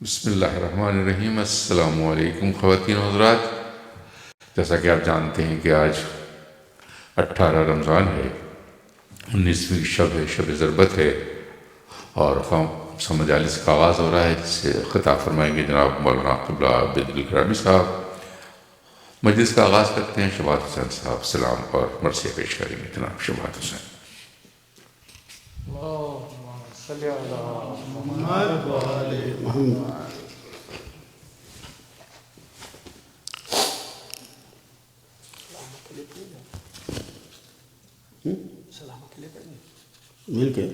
بسم اللہ الرحمن الرحیم۔ السلام علیکم خواتین و حضرات، جیسا کہ آپ جانتے ہیں کہ آج 18 رمضان ہے، 19ویں شب ہے، شب ضربت ہے، اور مجالس کا آغاز ہو رہا ہے جس سے خطاب فرمائیں گے جناب مولانا قبلہ عبد الکرامی صاحب۔ مجلس کا آغاز کرتے ہیں شبات حسین صاحب سلام اور مرثیہ پیش کریں گے جناب شبات حسین۔ صلی اللہ محمد و آل محمد۔ مل کے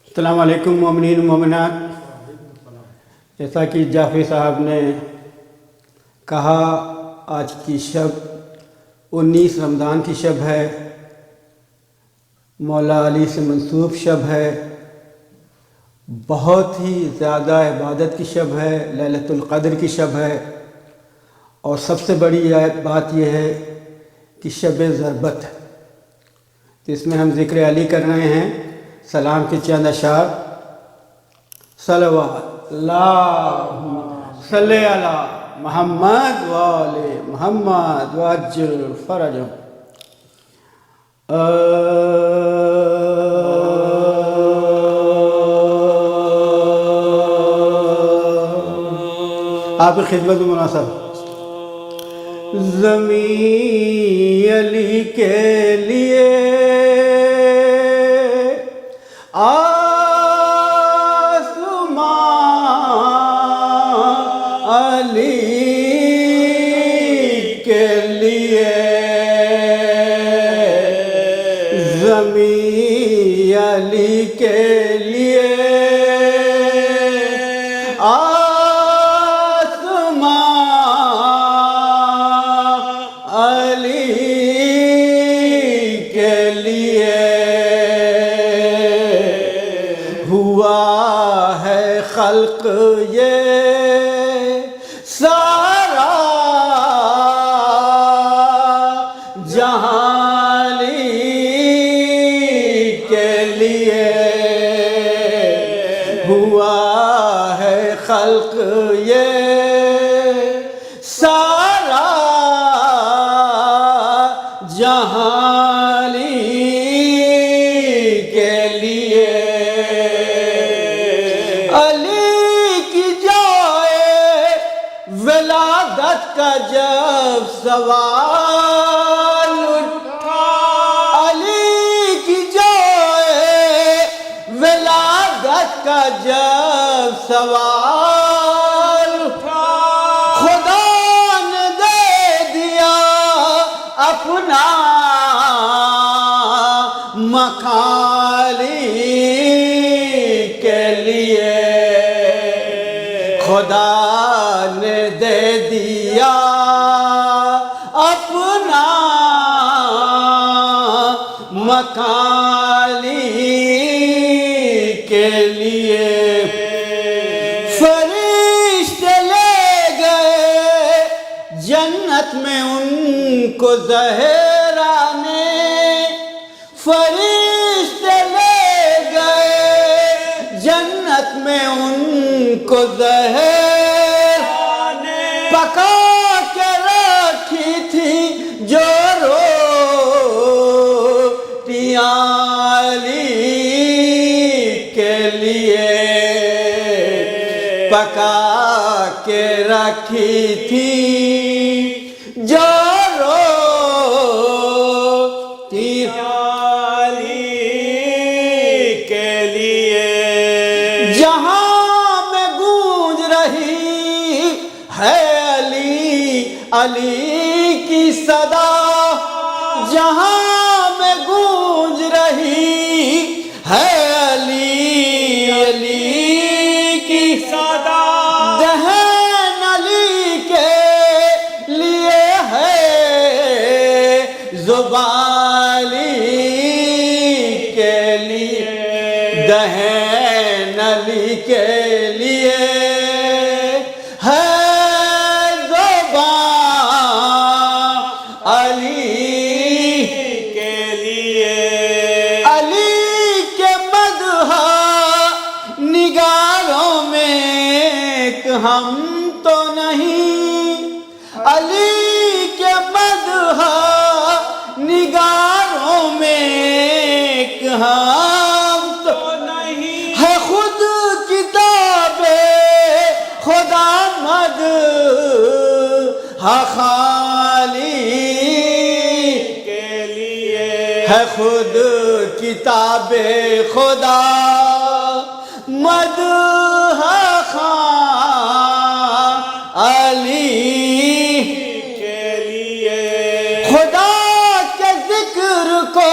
السلام علیکم مومنین و مومنات۔ جیسا کہ جعفری صاحب نے کہا، آج کی شب 19 رمضان کی شب ہے، مولا علی سے منسوب شب ہے، بہت ہی زیادہ عبادت کی شب ہے، لیلۃ القدر کی شب ہے، اور سب سے بڑی بات یہ ہے کہ شب ضربت ہے۔ تو اس میں ہم ذکر علی کر رہے ہیں، سلام کے چند اشعار: صلوات اللہم صلی علی محمد و آل محمد وعجل فرجہم۔ آپ کی خدمت میں مناسب زمین علی کے لیے، آسمان علی کے لیے، زمین علی کے لیے، خلق یہ سارا جہاں علی کے لیے ہوا ہے، خلق یہ سارا جہاں علی کے لیے۔ ولادت کا جب سوال اٹھا، علی کی جائے ولادت کا جب سوال اٹھا، خدا نے دے دیا اپنا مکان علی کے لیے، خدا نے دے دیا اپنا مکان علی کے لیے۔ فرشتے لے گئے جنت میں ان کو زہرانے، فرشتے لے گئے جنت میں ان کو زہرانے، پکا کے رکھی تھی جو روٹیاں علی کے لیے، پکا کے رکھی تھی جو روٹیاں علی کے لیے، جہاں میں گونج رہی ہے علی کی صدا، جہاں میں گونج رہی ہے علی کی صدا، دہن علی کے لیے ہے، زبان علی کے لیے، دہن علی کے لیے ہے، زبان علی نگاروں میں ایک ہم تو نہیں، علی کے مدح نگاروں میں ایک ہم تو نہیں، ہے خود کتاب خدا مدح خالی کے لیے، ہے خود کتاب خدا مدح علی کے لیے۔ خدا کے ذکر کو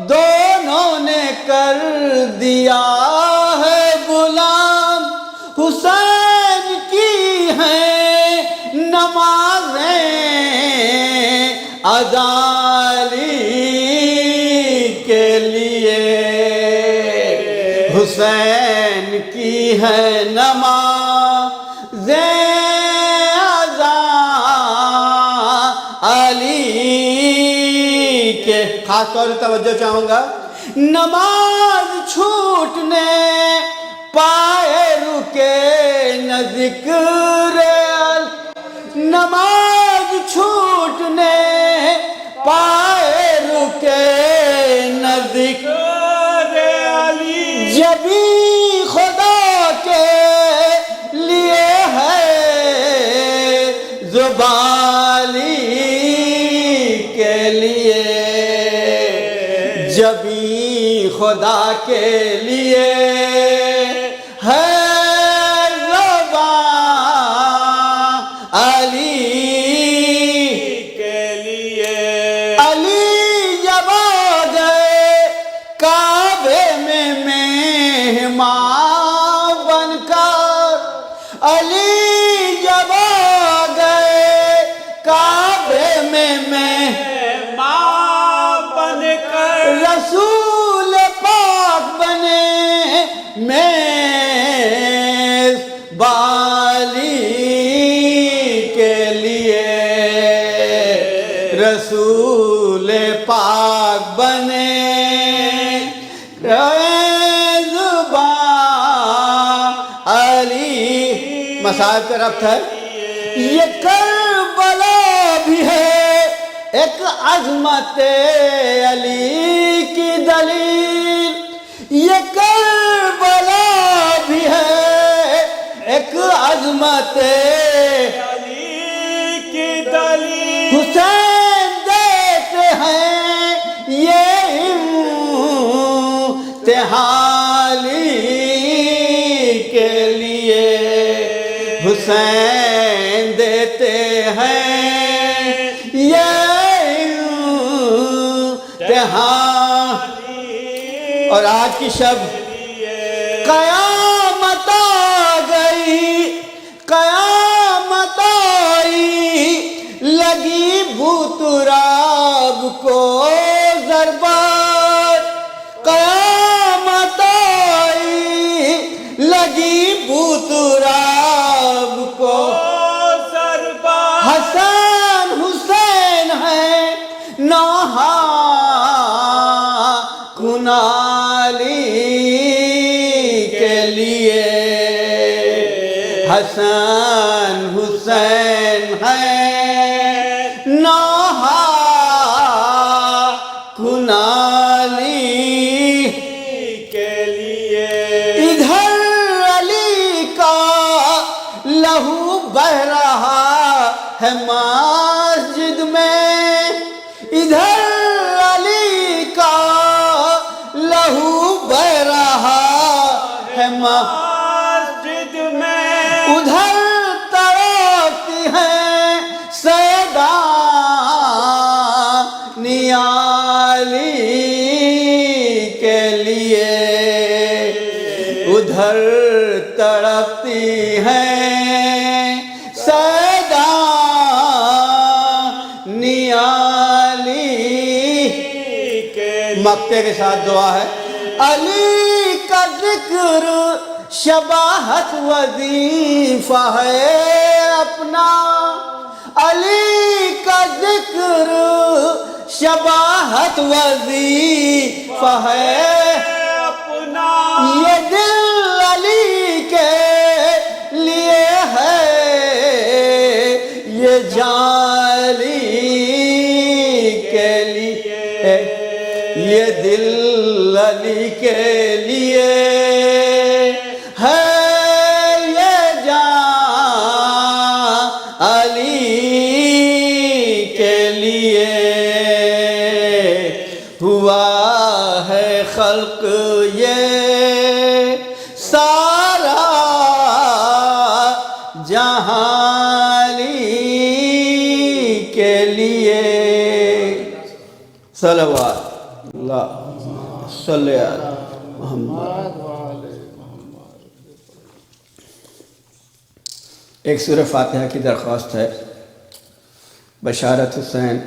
دونوں نے کر دیا ہے غلام، حسین کی ہیں نمازیں علی کے لیے، حسین کی ہے نمازیں علی کے۔ خاص طور سے توجہ چاہوں گا، نماز چھوٹنے پائے رکے نہ ذکر، نماز چھوٹنے پائے رکے نہ ذکر علی، جبھی خدا کے لیے ہے زبالی کے لیے، جبھی خدا کے لیے ہے علی کے لیے۔ علی جب آ گئے کعبے میں مہمان بن کر، علی جب آ گئے کعبے میں مہمان بن کر، رسول پاک بنے بالی کے لیے، رسول پاک بنے علی۔ مصاحب کا ربط ہے، یہ کربلا بھی ہے ایک عظمت علی کی دلیل، یہ کربلا بھی ہے ایک عظمت علی کی دلیل، حسین دیتے ہیں یہ امتحالی کے لیے، حسین دیتے ہیں یہ امتحالی۔ اور آج کی شب قیامت آ گئی، قیامت آئی، لگی بھوتراب کو ضربات، قیامت آئی، لگی بھوتراب کو ضربات، حسن حسین ہے نوحہ کنالی کے لیے، حسن حسین ہے نوحہ کنالی کے لیے۔ ادھر علی کا لہو بہ رہا ہے مسجد میں، ادھر علی کا لہو بہ رہا ہے مسجد میں، ادھر تڑپتی ہیں سیدہ علی کے لیے، ادھر تڑپتی ہیں سیدہ علی کے۔ مقطع کے ساتھ دعا ہے، علی کا ذکر شباہت وظیفہ ہے اپنا، علی کا ذکر شباہت وظیفہ ہے اپنا، یہ دل علی علی کے لیے ہے یہ جان، علی کے لیے ہوا ہے خلق یہ سارا جہاں علی کے لیے۔ صلوات اللہ صلی علی محمد۔ ایک سورہ فاتحہ کی درخواست ہے بشارت حسین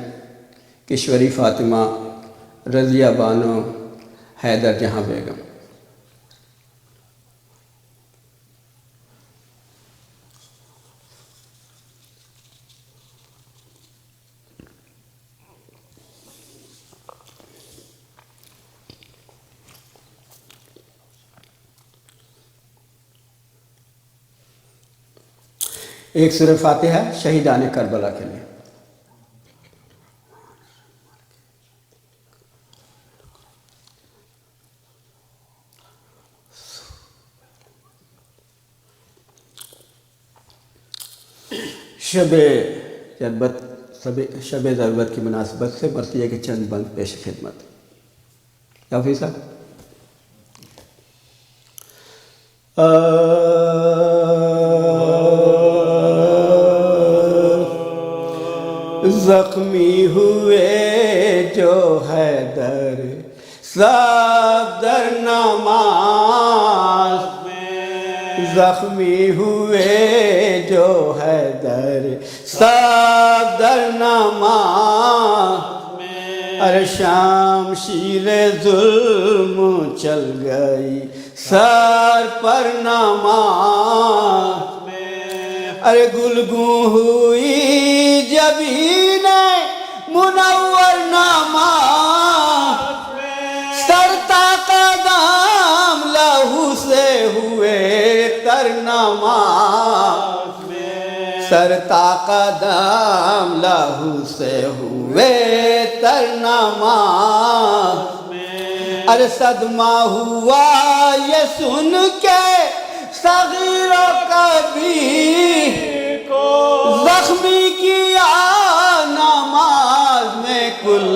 کشوری فاطمہ رضیہ بانو حیدر جہاں بیگم۔ ایک سورہ فاتحہ شہیدان کربلا کے لیے۔ شب ضربت کی مناسبت سے مرثیہ کے چند بند پیش خدمت۔ کیا حافظ صاحب؟ زخمی ہوئے جو حیدر صدر نماز میں، زخمی ہوئے جو حیدر صدر نماز میں، ارے شام شیر ظلم چل گئی سر پر نماز میں، ارے گلگوں ہوئی جبین منور نماز میں، سر تا قدم لہو سے ہوئے تر نماز میں، سر تا قدم لہو سے ہوئے تر نماز میں، ارے صدمہ ہوا یہ سن کے صغیر و کبیر کو، زخمی کیا نماز میں کل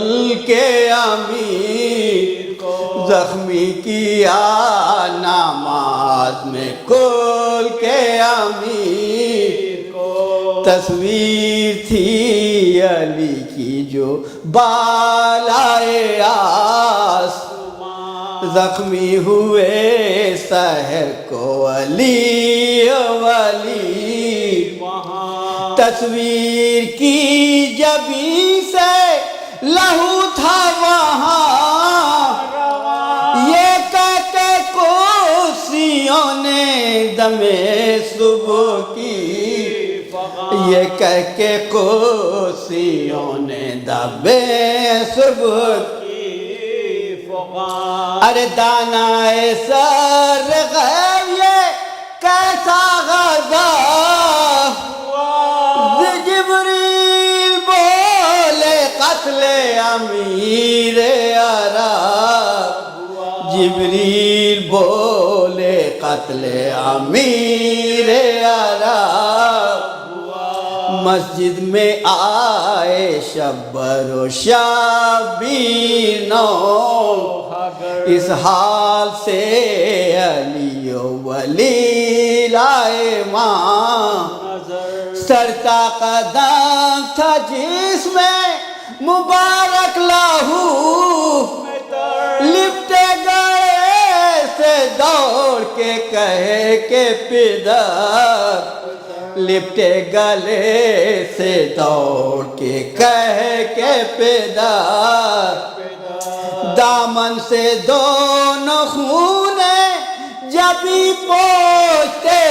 کے امیر کو، زخمی کیا نماز میں کل کے امیر کو، تصویر تھی علی کی جو بالائے آسمان، زخمی ہوئے سحر کو علی ولی، تصویر کی جبیں سے لہو تھا وہاں، یہ کہہ کے کوسیوں نے دم صبح کی، یہ کہہ کے کوسیوں نے دم صبح کی، ارے دانا سر غیب یہ کیسا غضب، جبریل بولے قتل امیر عرب، جبریل بولے قتل امیر عرب، مسجد میں آئے شبر و شبیر نو، اس حال سے علی و ولی لائے ماں، سرتا قدم تھا جس میں مبارک لہو، لپٹے گئے سے دوڑ کے کہے کہ پدر، لپٹے گلے سے دوڑ کے کہے کہ پدر، دامن سے دونوں خون جبھی پوچھتے،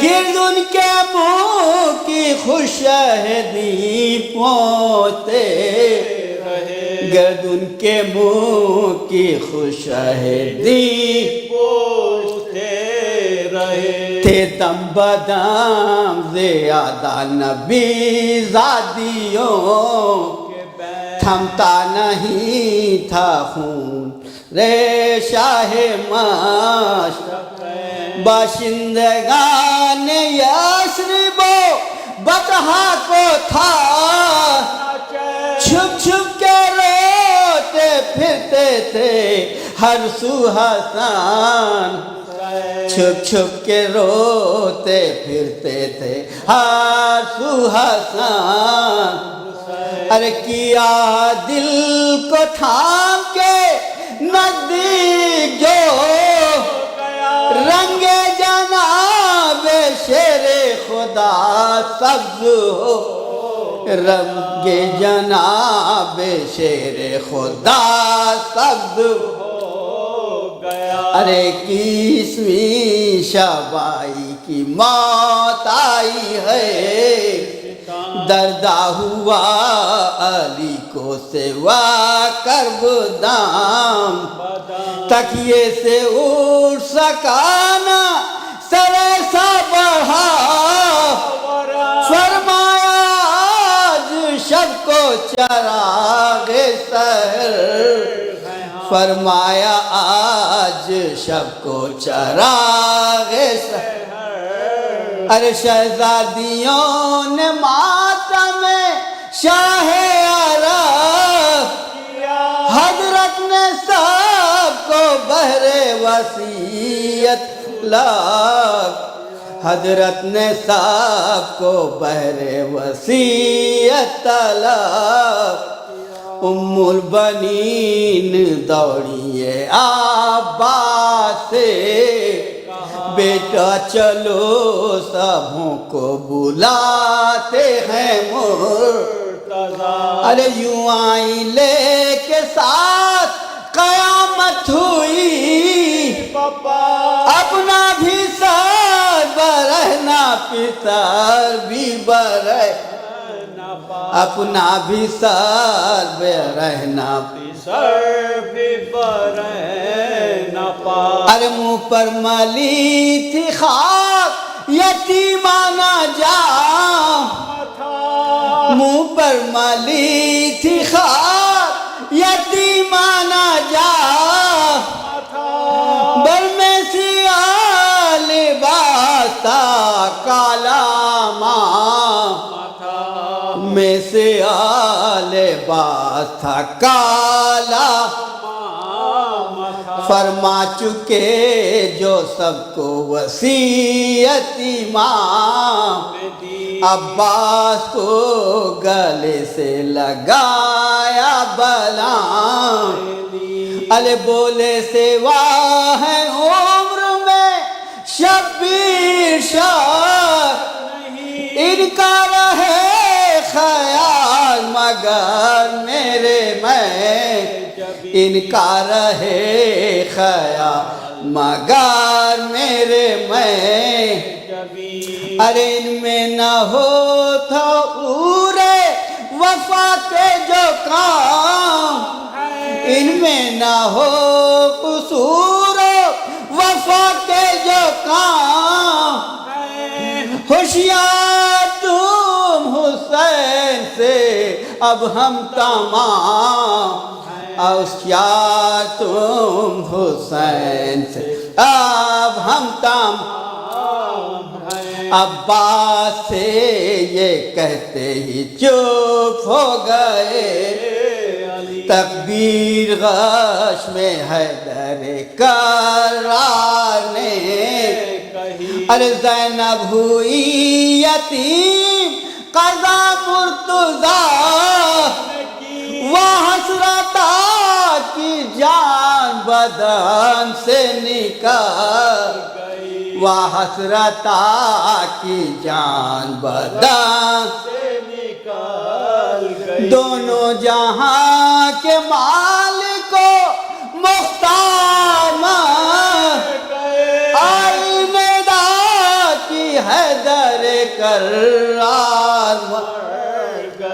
گرد ان کے منہ کی خوشہدی پوچھتے، گرد ان کے منہ کی خوشہدی پوچھتے رہے، تھے دم بدم زیادہ نبی زادیوں، تھمتا نہیں تھا خون رے شاہ ماش باشندگان یثرب و بطحا کو تھا چھپ چھپ کے روتے پھرتے تھے ہر سو حسان چھپ چھپ کے روتے پھرتے تھے ہر سو حسان ارے کیا دل کو تھام کے نزدیک جو رنگ جناب شیر خدا سبز ہو رنگ جناب شیر خدا سبز ہو گیا ارے 21ویں شبائی کی موت آئی ہے دردہ ہوا علی کو سوا کرب دام تکیے سے اٹھ سکانا سر سا بڑھا فرمایا آج شب کو چراغ سحر فرمایا آج شب کو چراغ سحر ارے شہزادیوں نے ماتم شاہ عرب حضرت نے سب کو بہر وصیت لگ حضرت نے سب کو بہر وصیت لگ ام البنین دوڑیے عباس سے بیٹا چلو سبوں کو بلاتے ہیں مرتضیٰ ارے یوں آئی لے کے ساتھ قیامت ہوئی اپنا بھی سر برہنا پتر بھی برہ اپنا بھی سر برہنا پتر بھی برہنا ارے منہ پر ملی تھی خاک یتیمانہ جام منہ پر ملی تھی خاک یتیمانہ جام بل میں سیاہ لباس تھا کالا ماں میں سیاہ لباس تھا کالا فرما چکے جو سب کو وصیت امام عباس کو گلے سے لگایا بلام ارے بولے سوا ہے عمر میں شبیر شاہ ان کا رہے خیال مگر میرے میں ان کا رہے خیال مگر میرے میں ارے ان میں نہ ہو تھا عورے وفا کے جو کام ان میں نہ ہو قصور وفا کے جو کام ہوشیار تم حسین سے اب ہم تمام ہوشیار تم حسین سے اب ہم تمام عباس سے یہ کہتے ہی چپ ہو گئے تکبیر غش میں حیدر کرار نے ارے زینب ہوئی یتیم قضا مرتضیٰ وہ حسرتا کی جان بدن سے نکل وہ حسرتا کی جان بدن سے نکل گئی دونوں جہاں کے مالک کو مختار آئی ندا کی حیدر کرار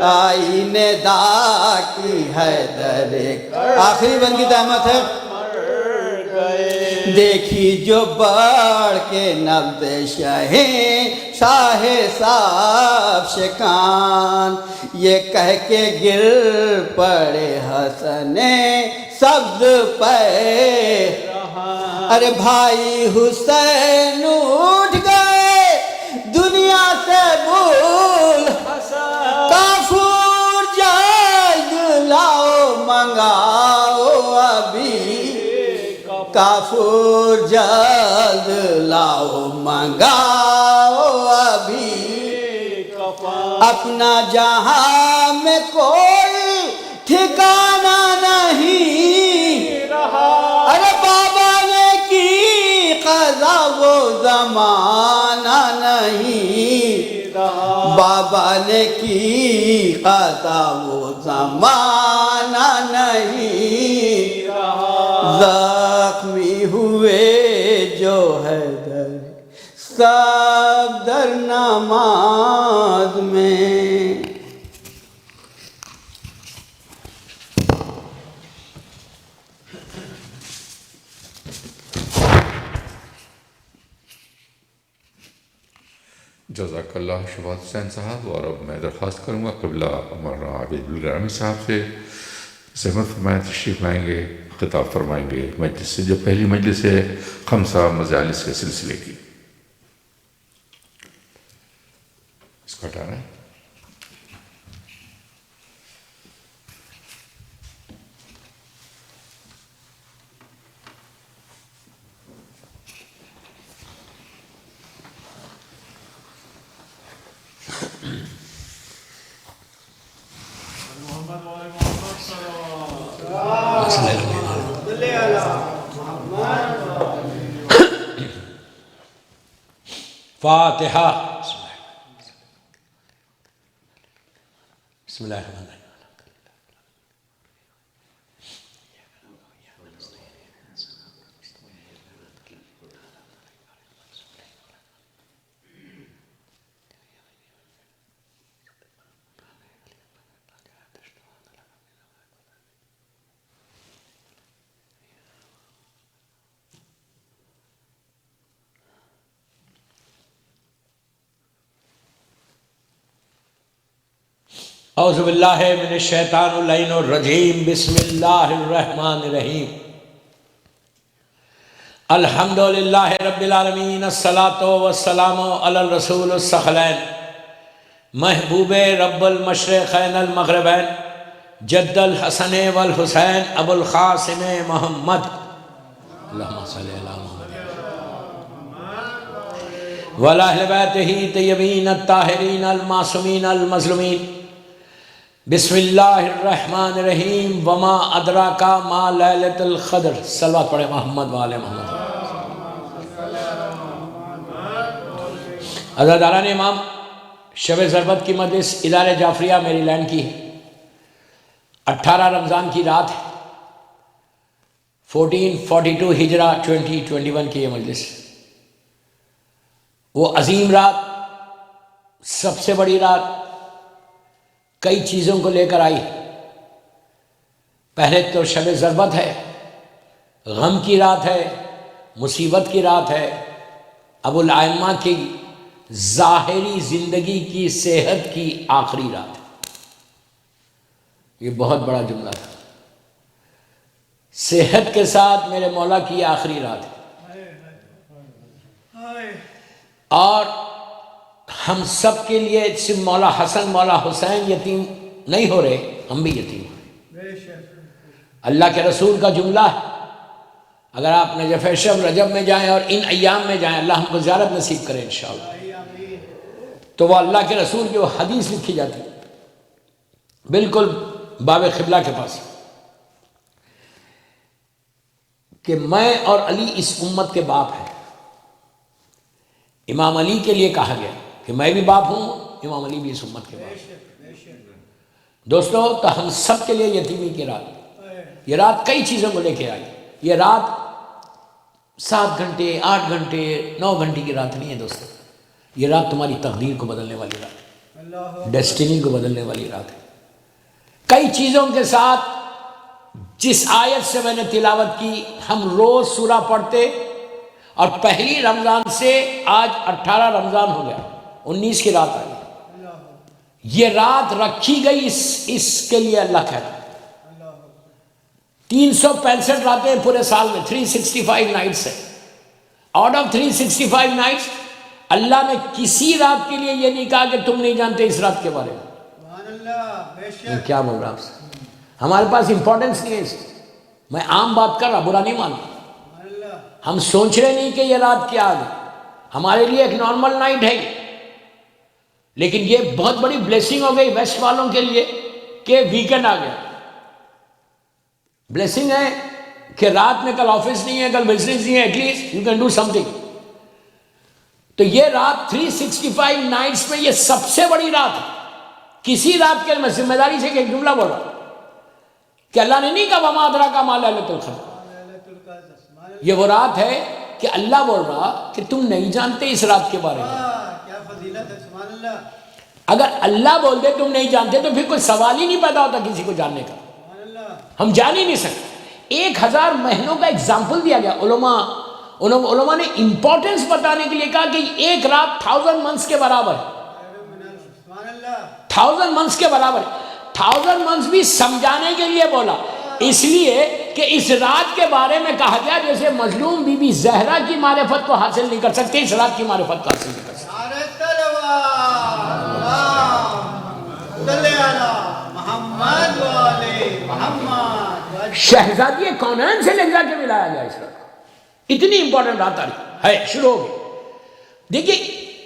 آئی ندا کی حیدر آخری بند کی تحمت ہے دیکھی جو بڑھ کے نبض شاہ صاحب شکان، یہ کہہ کے گر پڑے حسن سبز پہ، ارے بھائی حسین اٹھ گئے دنیا سے بھول، کافور جلد لاؤ منگاؤ ابھی، کافور جلد لاؤ منگاؤ ابھی، اپنا جہاں میں کوئی ٹھکانہ نہیں رہا، ارے بابا نے کی قضا وہ زمانہ نہیں رہا، بابا نے کی قضا وہ زمانہ نہیں رہا، زخمی ہوئے جو حیدر سب در نماز میں۔ جزاک اللہ شفاعت حسین صاحب۔ اور اب میں درخواست کروں گا قبلہ مولانا عابد الگرامی صاحب سے زحمت فرمائیں تشریف لائیں گے، خطاب فرمائیں گے مجلس سے، جو پہلی مجلس ہے خمسہ مجالس کے سلسلے کی۔ اس کو ہٹانا ہے۔ فاتحہ۔ بسم اللہ الرحمن الرحیم۔ اعوذ باللہ من الشیطان اللعین الرجیم، بسم اللہ الرحمن الرحیم۔ الحمدللہ رب العالمین، الصلاۃ والسلام علی الرسول الثقلین، محبوب رب المشرقین المغربین، جد الحسن والحسین ابو القاسم محمد، اللہم صلی علی محمد وعلی اہل بیتہ طیبین الطاہرین المعصومین المظلومین۔ بسم اللہ الرحمن الرحیم۔ وما ادراک ما لیلۃ القدر، صلوات پڑھے محمد وآل محمد۔ عزاداران امام، شب ضربت کی مجلس ادارہ جعفریہ میری لینڈ کی 18 رمضان کی رات ہے، 1442 ہجرہ 2021 کی یہ مجلس، وہ عظیم رات، سب سے بڑی رات، کئی چیزوں کو لے کر آئی۔ پہلے تو شب ضربت ہے، غم کی رات ہے، مصیبت کی رات ہے، ابو الائمہ کی ظاہری زندگی کی صحت کی آخری رات ہے۔ یہ بہت بڑا جملہ تھا، صحت کے ساتھ میرے مولا کی آخری رات ہے۔ اور ہم سب کے لیے صرف مولا حسن مولا حسین یتیم نہیں ہو رہے، ہم بھی یتیم ہو رہے۔ اللہ کے رسول کا جملہ ہے، اگر آپ نجف شب رجب میں جائیں اور ان ایام میں جائیں، اللہ ہم کو زیارت نصیب کرے انشاءاللہ، تو وہ اللہ کے رسول کی وہ حدیث لکھی جاتی ہے بالکل باب قبلہ کے پاس، کہ میں اور علی اس امت کے باپ ہیں۔ امام علی کے لیے کہا گیا کہ میں بھی باپ ہوں، امام علی بھی اس امت کے باپ ہیں۔ دوستو، تو ہم سب کے لیے یتیمی کی رات، یہ رات کئی چیزوں کو لے کے آئی۔ یہ رات 7 گھنٹے 8 گھنٹے 9 گھنٹے کی رات نہیں ہے دوستو، یہ رات تمہاری تقدیر کو بدلنے والی رات ہے، ڈیسٹینی کو بدلنے والی رات ہے۔ کئی چیزوں کے ساتھ جس آیت سے میں نے تلاوت کی، ہم روز سورہ پڑھتے، اور پہلی رمضان سے آج 18 رمضان ہو گیا، 19 کی رات آئی۔ یہ رات رکھی گئی اس کے لیے، اللہ کہتا ہے 365 راتیں پورے سال میں، 365 نائٹس ہے۔ آؤٹ آف 365 نائٹس اللہ نے کسی رات کے لیے یہ نہیں کہا کہ تم نہیں جانتے اس رات کے بارے میں۔ کیا بول رہا آپ سے؟ ہمارے پاس امپورٹنس نہیں ہے اس کی۔ میں عام بات کر رہا، برا نہیں مانتا۔ ہم سوچ رہے نہیں کہ یہ رات کیا آ گئی، ہمارے لیے ایک نارمل نائٹ ہے، لیکن یہ بہت بڑی بلیسنگ ہو گئی ویسٹ والوں کے لیے کہ ویکنڈ آ گیا۔ بلیسنگ ہے کہ رات میں کل آفس نہیں ہے، کل بزنس نہیں ہے، at least you can do something. تو یہ رات 365 نائٹس میں یہ سب سے بڑی رات ہے۔ کسی رات کے، میں ذمہ داری سے ایک جملہ بول رہا ہوں کہ اللہ نے نہیں کہا وما ادراک ما لیلۃ القدر۔ یہ وہ رات ہے کہ اللہ بول رہا کہ تم نہیں جانتے اس رات کے بارے میں۔ اگر اللہ بول دے تم نہیں جانتے تو پھر کوئی سوال ہی نہیں پیدا ہوتا کسی کو جاننے کا، ہم جان ہی نہیں سکتے۔ 1000 مہینوں کا اگزامپل دیا گیا۔ علماء نے امپورٹنس بتانے کے لیے کہا کہ ایک رات 1000 منتھس کے برابر ہے، 1000 منتھس کے برابر ہے۔ 1000 منتھس بھی سمجھانے کے لیے بولا، اس لیے کہ اس رات کے بارے میں کہا گیا جیسے مظلوم بی بی زہرا کی معرفت کو حاصل نہیں کر سکتے، اس رات کی معرفت کو حاصل نہیں کر سکتے۔ شہزادی کونین سے لے جا کے ملایا گیا اس رات کو، اتنی امپورٹنٹ رات آ رہی ہے، شروع ہو گئی۔ دیکھیے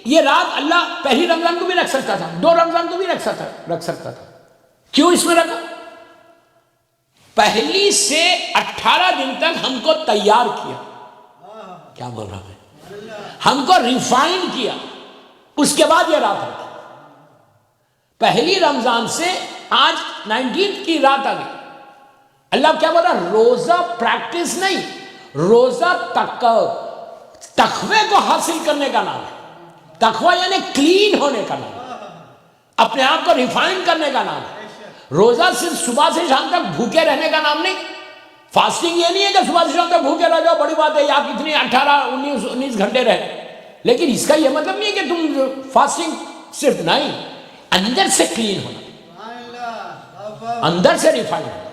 یہ رات اللہ پہلی رمضان کو بھی رکھ سکتا تھا، 2 رمضان کو بھی رکھ سکتا تھا، کیوں اس میں رکھا؟ پہلی سے 18 دن تک ہم کو تیار کیا، کیا بول رہا ہے، ہم کو ریفائن کیا، اس کے بعد یہ رات رکھی۔ پہلی رمضان سے آج 19 کی رات آ گئی۔ اللہ کیا بول رہا؟ روزہ پریکٹس نہیں، روزہ تقوی کو حاصل کرنے کا نام ہے۔ تقوی یعنی کلین ہونے کا نام ہے، اپنے آپ کو ریفائن کرنے کا نام ہے۔ روزہ صرف صبح سے شام تک بھوکے رہنے کا نام نہیں۔ فاسٹنگ یہ نہیں ہے کہ صبح سے شام تک بھوکے رہ جاؤ، بڑی بات ہے، آپ اتنی 18-19 گھنٹے رہے، لیکن اس کا یہ مطلب نہیں ہے کہ تم فاسٹنگ صرف نہیں، اندر سے کلین ہونا، اندر سے ریفائن ہونا۔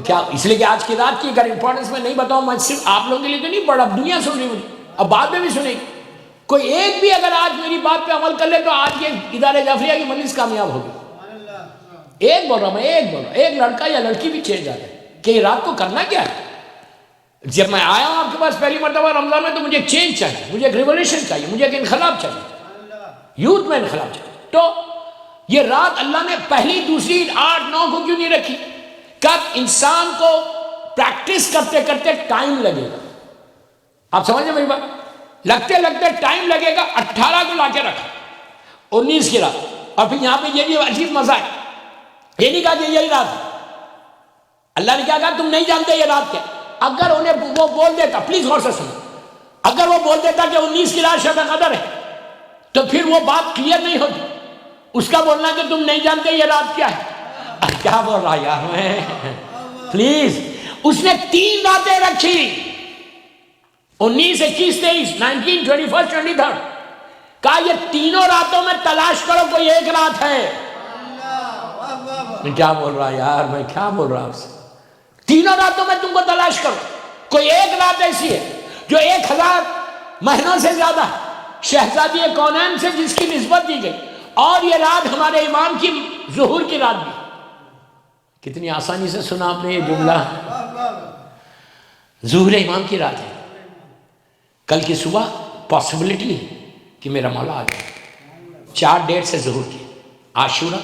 کیا اس لیے کہ آج کی رات کی اگر امپورٹنس میں نہیں بتاؤں، میں صرف آپ لوگوں کے لیے تو نہیں پڑھا، اب دنیا سن رہی مجھے، اب بعد میں بھی سنے گی۔ کوئی ایک بھی اگر آج میری بات پہ عمل کر لے تو آج یہ ادارے جعفریہ کی مجلس کامیاب ہوگی۔ ایک بول رہا ہوں، ایک لڑکا یا لڑکی بھی چینج آ جائے کہ یہ رات کو کرنا کیا ہے۔ جب میں آیا ہوں آپ کے پاس پہلی مرتبہ رمضان میں تو مجھے ایک چینج چاہیے، مجھے ایک ریولیوشن چاہیے، مجھے ایک انقلاب چاہیے، یوتھ میں انقلاب چاہیے۔ تو یہ رات اللہ نے پہلی، دوسری، 8، 9 کو کیوں نہیں رکھی؟ کب انسان کو پریکٹس کرتے کرتے ٹائم لگے گا، آپ سمجھیں میری بات، لگتے لگتے ٹائم لگے گا۔ 18 کو لا کے رکھا، 19 کی رات، اور پھر یہاں پہ یہ بھی عجیب مزہ ہے، یہ نہیں کہا کہ یہی رات ہے، اللہ نے کیا کہا تم نہیں جانتے یہ رات کیا۔ اگر انہیں وہ بول دیتا، پلیز غور سے سنو، اگر وہ بول دیتا کہ 19 کی رات شب قدر ہے تو پھر وہ بات کلیئر نہیں ہوتی۔ اس کا بولنا کہ تم نہیں جانتے یہ رات کیا ہے، کیا بول رہا یار میں، پلیز۔ اس نے 3 راتیں رکھی، 19، 21، 23، 19، 21، 23، کہا یہ تینوں راتوں میں تلاش کرو کوئی ایک رات ہے۔ میں کیا بول رہا یار، میں کیا بول رہا آپ سے، تینوں راتوں میں تم کو تلاش کرو، کوئی ایک رات ایسی ہے جو 1000 مہینوں سے زیادہ شہزادی کونین سے جس کی نسبت دی گئی، اور یہ رات ہمارے امام کی ظہور کی رات بھی۔ کتنی آسانی سے سنا آپ نے یہ جملہ، ظہور امام کی رات ہے۔ کل کی صبح پاسبلٹی ہے کہ میرا مولا آ جائے۔ 4 ڈیٹ سے ظہور کی، عاشورہ،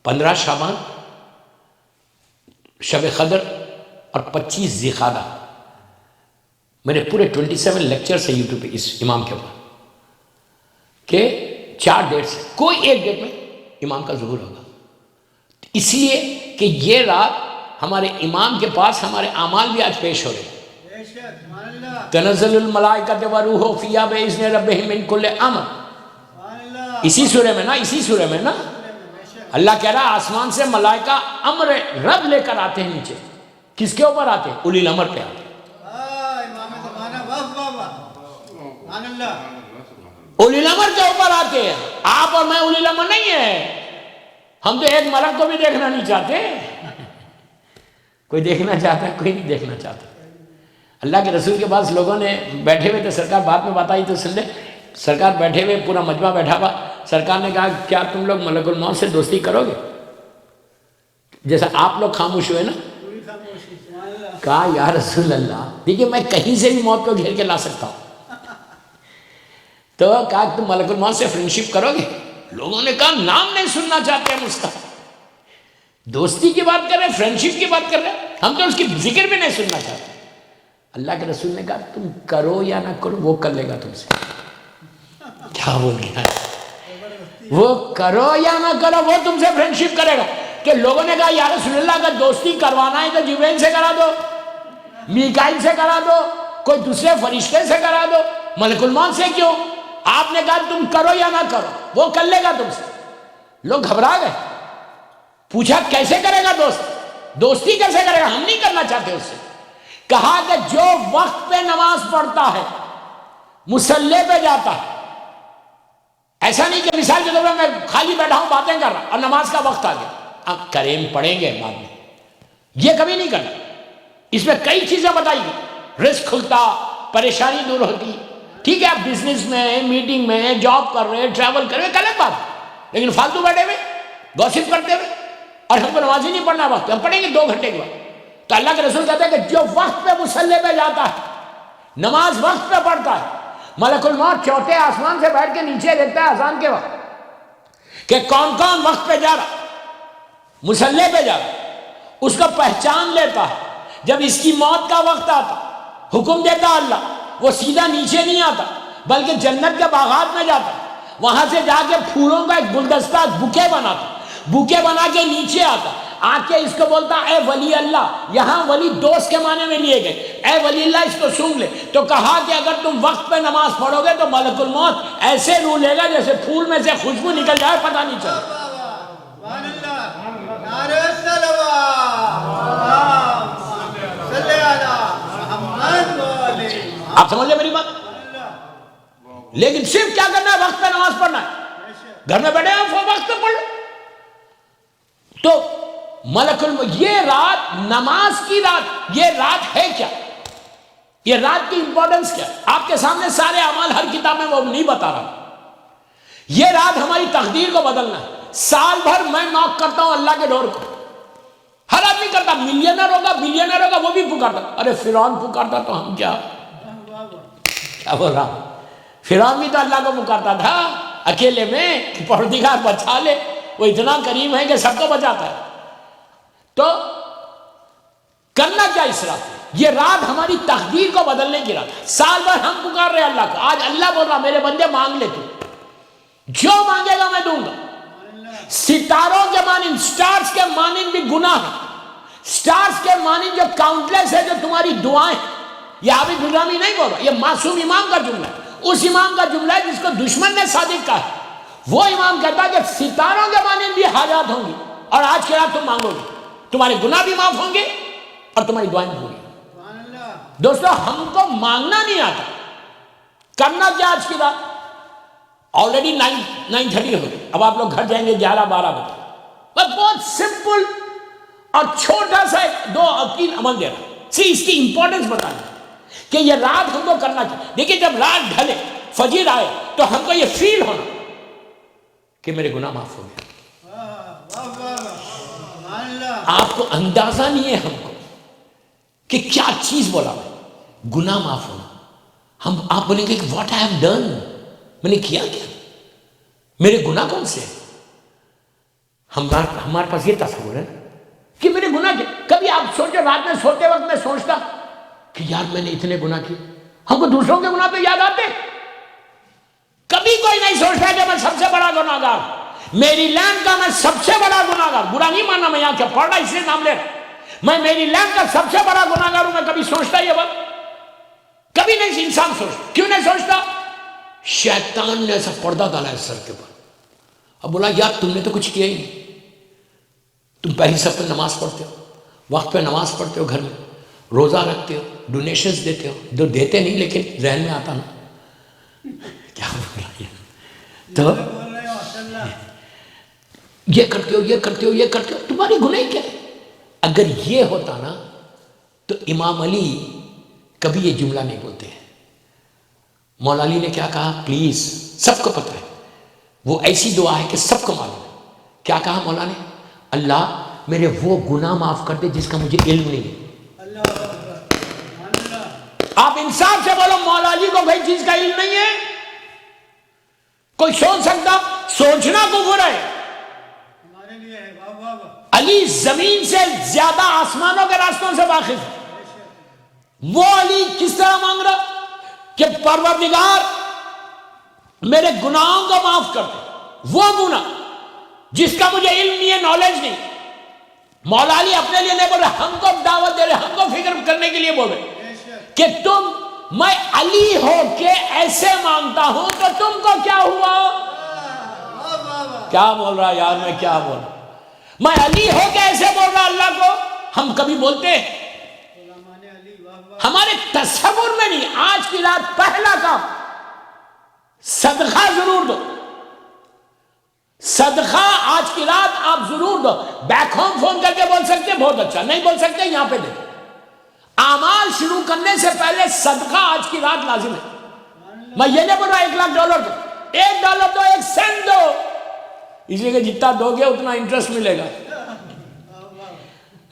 15 شعبان، شب قدر اور 25 ذی القعدہ۔ میرے پورے 27 لیکچرز ہیں یوٹیوب پہ اس امام کے اوپر کہ 4 ڈیٹ سے کوئی ایک ڈیٹ میں امام کا ظہور ہوگا، اس لیے کہ یہ رات ہمارے امام کے پاس ہمارے اعمال بھی آج پیش ہو رہے ہیں۔ تنزل الملائکۃ والروح فیہا بإذن ربہم من کل امر، اسی سورہ میں نا اللہ کہہ رہا آسمان سے ملائکہ امر رب لے کر آتے ہیں نیچے. کس کے اوپر آتے ہیں؟ اولی الامر پہ آتے ہیں. اولی الامر کے اوپر آتے ہیں. آپ اور میں اولی الامر نہیں ہیں. ہم تو ایک ملک کو بھی دیکھنا نہیں چاہتے. کوئی دیکھنا چاہتا ہے؟ کوئی نہیں دیکھنا چاہتا. اللہ کے رسول کے پاس لوگوں نے بیٹھے ہوئے تھے، سرکار بات میں بات آئی تو سن لے. سرکار بیٹھے ہوئے، پورا مجمع بیٹھا ہوا. سرکار نے کہا کیا تم لوگ ملک الموت سے دوستی کرو گے؟ جیسا آپ لوگ خاموش ہوئے نا. کہا یا رسول اللہ دیکھیے میں کہیں سے بھی موت کو گھیر کے لا سکتا ہوں. تو کہا تم ملک الموت سے فرینڈشپ کرو گے؟ لوگوں نے کہا نام نہیں سننا چاہتے ہم اس کا. دوستی کی بات کر رہے ہیں، فرینڈشپ کی بات کر رہے ہیں، ہم تو اس کی ذکر بھی نہیں سننا چاہتے. اللہ کے رسول نے کہا تم کرو یا نہ کرو وہ کر لے گا تم سے. کیا بول گیا؟ وہ کرو یا نہ کرو وہ تم سے فرینڈشپ کرے گا. کہ لوگوں نے کہا یا رسول اللہ اگر دوستی کروانا ہے تو جبرائیل سے کرا دو، میکائیل سے کرا دو، کوئی دوسرے فرشتے سے کرا دو، ملک الموت سے کیوں؟ آپ نے کہا تم کرو یا نہ کرو وہ کر لے گا تم سے. لوگ گھبرا گئے. پوچھا کیسے کرے گا دوستی کیسے کرے گا؟ ہم نہیں کرنا چاہتے اس سے. کہا کہ جو وقت پہ نماز پڑھتا ہے، مصلی پہ جاتا ہے. ایسا نہیں کہ مثال کے طور پر میں خالی بیٹھا ہوں باتیں کر رہا اور نماز کا وقت آ گیا اب کریم پڑھیں گے بعد میں. یہ کبھی نہیں کرنا. اس میں کئی چیزیں بتائی گئی. رزق کھلتا، پریشانی دور ہوتی. ٹھیک ہے آپ بزنس میں ہیں، میٹنگ میں ہیں، جاب کر رہے ہیں، ٹریول کر رہے ہیں، غلط بات. لیکن فالتو بیٹھے ہوئے گوسپ کرتے ہوئے اور ہم کو نماز ہی نہیں پڑھنا وقت ہم پڑھیں گے 2 گھنٹے کے بعد. تو اللہ کے رسول کہتے ہیں کہ جو وقت پہ مصلی پہ جاتا ہے، نماز وقت پہ پڑھتا ہے، ملک الموت چوتھے آسمان سے بیٹھ کے نیچے دیکھتا ہے اذان کے وقت کہ کون کون وقت پہ جا رہا، مصلی پہ جا رہا. اس کو پہچان لیتا ہے. جب اس کی موت کا وقت آتا حکم دیتا اللہ، وہ سیدھا نیچے نہیں آتا بلکہ جنت کے باغات میں جاتا. وہاں سے جا کے پھولوں کا ایک گلدستہ بوکے بناتا، بوکے بنا کے نیچے آتا. آ کے اس کو بولتا اے ولی اللہ. یہاں ولی دوست کے معنی میں لیے گئے. اے ولی اللہ اس کو سن لے. تو کہا کہ اگر تم وقت پہ نماز پڑھو گے تو ملک الموت ایسے رو لے گا جیسے پھول میں سے خوشبو نکل جائے پتہ نہیں چلے. آپ سمجھ لیں میری بات؟ لیکن صرف کیا کرنا ہے؟ وقت پہ نماز پڑھنا ہے. گھر میں بیٹھے آپ وقت پہ پڑھ لو. تو ملک الموت یہ رات، نماز کی رات، یہ رات ہے کیا؟ یہ رات کی امپورٹنس کیا؟ آپ کے سامنے سارے اعمال ہر کتاب میں وہ نہیں بتا رہا. یہ رات ہماری تقدیر کو بدلنا ہے. سال بھر میں نوک کرتا ہوں اللہ کے ڈور کو. ہر آدمی کرتا. ملینر ہوگا، بلینر ہوگا، وہ بھی پکارتا. ارے فرعون پکارتا تو ہم کیا بول رہا ہوں. فرعون بھی تو اللہ کو پکارتا تھا اکیلے میں، پروردگار بچا لے. وہ اتنا کریم ہے کہ سب کو بچاتا ہے. تو کرنا کیا اس رات؟ یہ رات ہماری تقدیر کو بدلنے کی رات. سال بھر ہم پکار رہے اللہ کو. آج اللہ بول رہا میرے بندے مانگ لے، تو جو مانگے گا میں دوں گا. ستاروں کے مانند، سٹارز کے مانند بھی گناہ ہے. سٹارز کے مانند جو کاؤنٹلیس ہے جو تمہاری دعائیں. یہ عابد غلامی نہیں بول رہا، یہ معصوم امام کا جملہ ہے. اس امام کا جملہ ہے جس کو دشمن نے صادق کہا ہے. وہ امام کہتا ہے کہ ستاروں کے مانند بھی حاجات ہوں گی اور آج کے رات تم مانگو گے، تمہارے گناہ بھی معاف ہوں گے اور تمہاری دعائیں بھی ہوں گی. دوستو ہم کو مانگنا نہیں آتا. کرنا کیا آج کی رات؟ آلریڈی 9:30 ہو گئی. اب آپ لوگ گھر جائیں گے 11-12 بجے. بس بہت سمپل اور چھوٹا سا 2-3 عمل دے رہا. اس کی امپورٹنس بتانا کہ یہ رات ہم کو کرنا چاہیے. دیکھیں جب رات ڈھلے، فجر آئے تو ہم کو یہ فیل ہونا کہ میرے گناہ معاف ہو گئے. آپ کو اندازہ نہیں ہے ہم کو کہ کیا چیز بولا میں، گناہ معاف ہونا. آپ بولیں گے کہ واٹ آئی ہیو ڈن، میں نے کیا کیا، میرے گناہ کون سے؟ ہمارے پاس یہ تصور ہے کہ میرے گناہ کیا. کبھی آپ سوچو رات میں سوتے وقت میں سوچتا کہ یار میں نے اتنے گناہ کیے. ہم کو دوسروں کے گناہ تو یاد آتے. کبھی کوئی نہیں سوچتا کہ میں سب سے بڑا گناہ گار، میری لینڈ کا میں سب سے بڑا گناہ گار. برا نہیں ماننا، میں یہاں کیا پڑھ رہا اس لیے نام لے رہا. میں میری لینڈ کا سب سے بڑا گناہ گار ہوں. میں کبھی سوچتا یہ بات؟ کبھی نہیں انسان سوچتا. کیوں نہیں سوچتا؟ شیطان نے ایسا پردہ ڈالا ہے سر کے اوپر. اب بولا یار تم نے تو کچھ کیا ہی نہیں. تم پہلی صف پہ نماز پڑھتے ہو، وقت پہ نماز پڑھتے ہو، گھر میں روزہ رکھتے ہو، ڈونیشنز دیتے ہو، جو دیتے نہیں لیکن ذہن میں آتا نا کیا بول رہا ہے، تو یہ کرتے ہو، یہ کرتے ہو، یہ کرتے ہو، تمہاری گناہ کیا ہے؟ اگر یہ ہوتا نا تو امام علی کبھی یہ جملہ نہیں بولتے ہیں۔ مولا علی نے کیا کہا؟ پلیز، سب کو پتہ ہے، وہ ایسی دعا ہے کہ سب کو معلوم ہے۔ کیا کہا مولا نے؟ اللہ میرے وہ گناہ معاف کر دے جس کا مجھے علم نہیں ہے۔ آپ انصاف سے بولو، مولا علی کو بھائی چیز کا علم نہیں ہے؟ کوئی سوچ سکتا؟ سوچنا کفر ہے۔ علی زمین سے زیادہ آسمانوں کے راستوں سے واقف ہے۔ وہ علی کس طرح مانگ رہا کہ پروردگار میرے گناہوں کو معاف کر دے، وہ گناہ جس کا مجھے علم نہیں ہے، نالج نہیں۔ مولا علی اپنے لیے نہیں بول رہے، ہم کو دعوت دے رہے، ہم کو فکر کرنے کے لیے بول رہے کہ تم، میں علی ہو کے ایسے مانگتا ہوں تو تم کو کیا ہوا؟ کیا بول رہا یار، میں کیا بول رہا؟ میں علی ہو کے ایسے بول رہا اللہ کو؟ ہم کبھی بولتے ہیں؟ ہمارے تصور میں نہیں۔ آج کی رات پہلا کام، صدقہ ضرور دو، صدقہ آج کی رات آپ ضرور دو۔ بیک ہوم فون کر کے بول سکتے بہت اچھا، نہیں بول سکتے یہاں پہ دے۔ اعمال شروع کرنے سے پہلے صدقہ آج کی رات لازم ہے۔ میں یہ نہیں بول رہا $1,00,000 دو، $1 دو، 1 سینٹ دو، اس لیے کہ جتنا دو گے اتنا انٹرسٹ ملے گا۔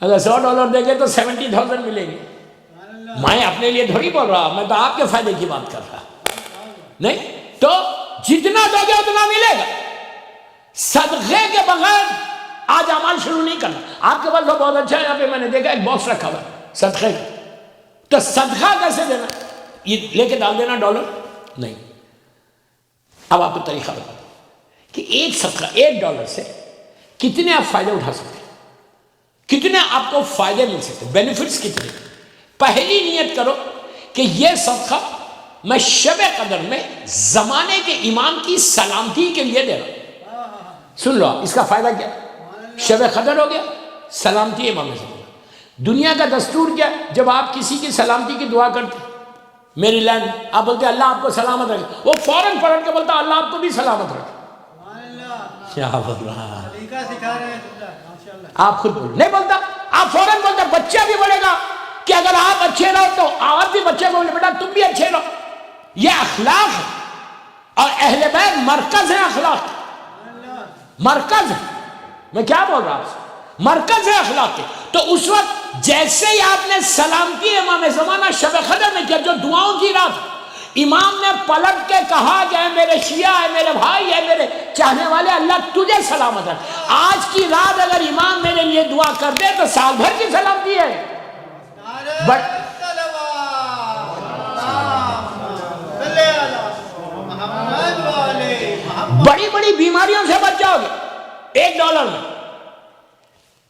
اگر $100 دے گے تو 70,000 ملے گی۔ میں اپنے لیے تھوڑی بول رہا، میں تو آپ کے فائدے کی بات کر رہا۔ نہیں تو جتنا دو گے اتنا ملے گا۔ صدقے کے بغیر آج اعمال شروع نہیں کرنا۔ آپ کے پاس تو بہت اچھا ہے، یہاں پہ میں نے دیکھا ایک باکس رکھا ہوا ہے صدقے کا، تو صدقہ کیسے دینا؟ یہ لے کے ڈال دینا $1 نہیں۔ اب آپ کو طریقہ بتا دیں کہ ایک صدقہ $1 سے کتنے آپ فائدے اٹھا سکتے ہیں، کتنے آپ کو فائدے مل سکتے ہیں، بینیفٹس کتنے۔ پہلی نیت کرو کہ یہ صدقہ میں شب قدر میں زمانے کے امام کی سلامتی کے لیے دے رہا ہوں۔ سن لو اس کا فائدہ کیا؟ شب قدر ہو گیا، سلامتی امام زمان۔ دنیا کا دستور کیا؟ جب آپ کسی کی سلامتی کی دعا کرتے، میری لینڈ، آپ بولتے اللہ آپ کو سلامت رکھے، وہ فوراً پلٹ کے بولتا اللہ آپ کو بھی سلامت رکھے۔ کیا بول رہا؟ آپ خود بولو، نہیں بولتا، آپ فوراً بولتا۔ بچہ بھی بولے گا کہ اگر آپ اچھے رہو تو آپ بھی بچے کو بولے بیٹا تم بھی اچھے رہو۔ یہ اخلاق ہے، اور اہل بیت مرکز ہے اخلاق، مرکز ہے۔ میں کیا بول رہا ہوں؟ مرکز ہے اخلاق کے۔ تو اس وقت جیسے ہی آپ نے سلامتی امام زمانہ شب قدر میں کیا، جو دعاؤں کی رات، امام نے پلٹ کے کہا کہ اے میرے شیعہ، اے میرے بھائی، اے میرے چاہنے والے، اللہ تجھے سلامت ہے۔ آج کی رات اگر امام میرے لیے دعا کر دے تو سال بھر کی سلامتی ہے۔ بڑی بڑی بیماریوں سے بچ جاؤ گے $1 میں۔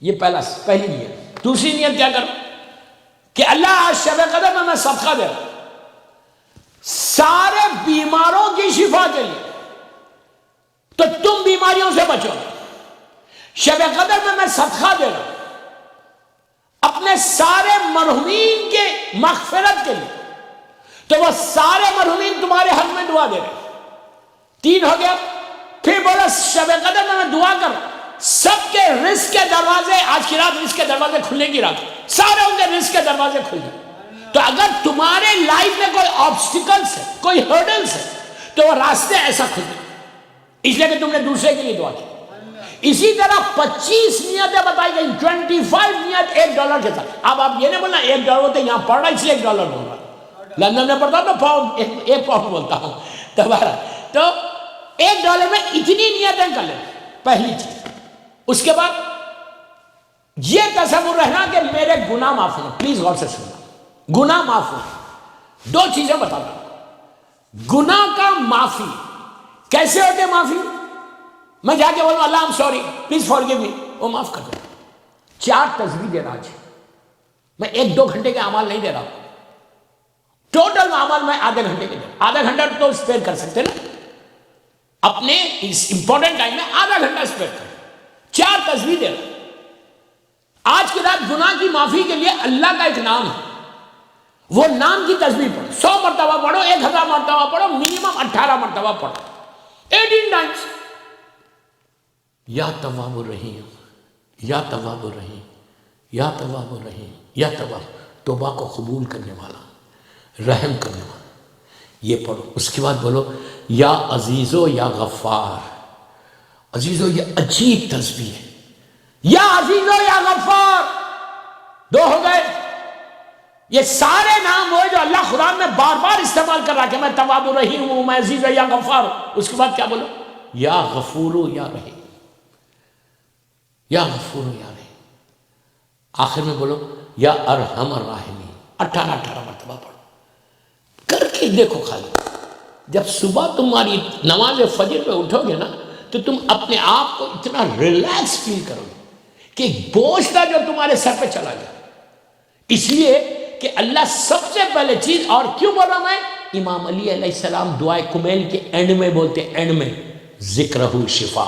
یہ پہلی نیت۔ دوسری نیت کیا کرو کہ اللہ آج شب قدر میں صدقہ دے رہا ہوں سارے بیماروں کی شفا کے لیے، تو تم بیماریوں سے بچو گے۔ شب قدر میں صدقہ دے رہا ہوں اپنے سارے مرحومین کے مغفرت کے لیے، تو وہ سارے مرحومین تمہارے حق میں دعا دے رہے ہیں۔ 3 ہو گیا۔ پھر بولا شب قدر میں دعا کر سب کے رزق کے دروازے، آج کی رات رزق کے دروازے کھلنے کی رات، سارے ان کے رزق کے دروازے کھل جائیں۔ تو اگر تمہارے لائف میں کوئی آبسٹیکلس ہے، کوئی ہرڈلس ہے، تو وہ راستے ایسا کھل جائیں، اس لیے کہ تم نے دوسرے کے لیے دعا کی۔ اسی طرح 25 نیتیں بتائی گئی، 25 نیت $1 کے ساتھ۔ اب آپ یہ نہیں بولنا $1 ہوتے یہاں پڑھ رہا اس لیے $1 بول رہا، لندن میں پڑھتا تو پاؤنڈ، 1 پاؤنڈ بولتا ہوں دوبارہ۔ تو $1 میں اتنی نیتیں کر لیں، پہلی چیز۔ اس کے بعد یہ تصور رہنا کہ میرے گناہ معاف ہوں۔ پلیز غور سے سننا، گناہ معاف ہوں۔ 2 چیزیں بتاتا ہوں۔ گناہ کا معافی کیسے ہوتے؟ معافی میں جا کے بولوں اللہ I'm sorry please forgive me، وہ معاف کر دے۔ 4 تسبیح دے رہا، میں 1-2 گھنٹے کے اعمال نہیں دے رہا ہوں، ٹوٹل اعمال میں آدھے گھنٹے کے دے رہا۔ آدھا گھنٹہ تو اسپیئر کر سکتے نا، اپنے اس امپورٹنٹ ٹائم میں آدھا گھنٹہ اسپیئر کر۔ 4 تسبیح دے رہا، آج کی رات گناہ کی معافی کے لیے اللہ کا ایک نام ہے، وہ نام کی تسبیح پڑھو، 100 مرتبہ پڑھو، 1000 مرتبہ پڑھو، منیمم 18 مرتبہ پڑھو، 18 ٹائمز. یا تواب الرحیم، یا تواب الرحیم، یا تواب الرحیم، یا تواب، توبہ کو قبول کرنے والا، رحم کرنے والا، یہ پڑھو. اس کے بعد بولو یا عزیزو یا غفار. عزیزو یہ عجیب تسبیح ہے، یا عزیزو یا غفار، 2 ہو گئے. یہ سارے نام ہوئے جو اللہ قرآن میں بار بار استعمال کر رہا کہ میں تواب الرحیم ہوں، میں عزیز یا غفار ہوں. اس کے بعد کیا بولو؟ یا غفور یا رحیم، یا غفور یا رحیم. آخر میں بولو یا ارحم الراحمین. 18 مرتبہ پڑھو. کر کے دیکھو. خالی جب صبح تمہاری نماز فجر پہ اٹھو گے نا تو تم اپنے آپ کو اتنا ریلیکس فیل کرو گے کہ بوجھ تھا جو تمہارے سر پہ چلا گیا. اس لیے کہ اللہ سب سے پہلے چیز، اور کیوں بول رہا میں، امام علی علیہ السلام دعائے کمیل کے اینڈ میں بولتے، اینڈ میں ذکرہ شفا.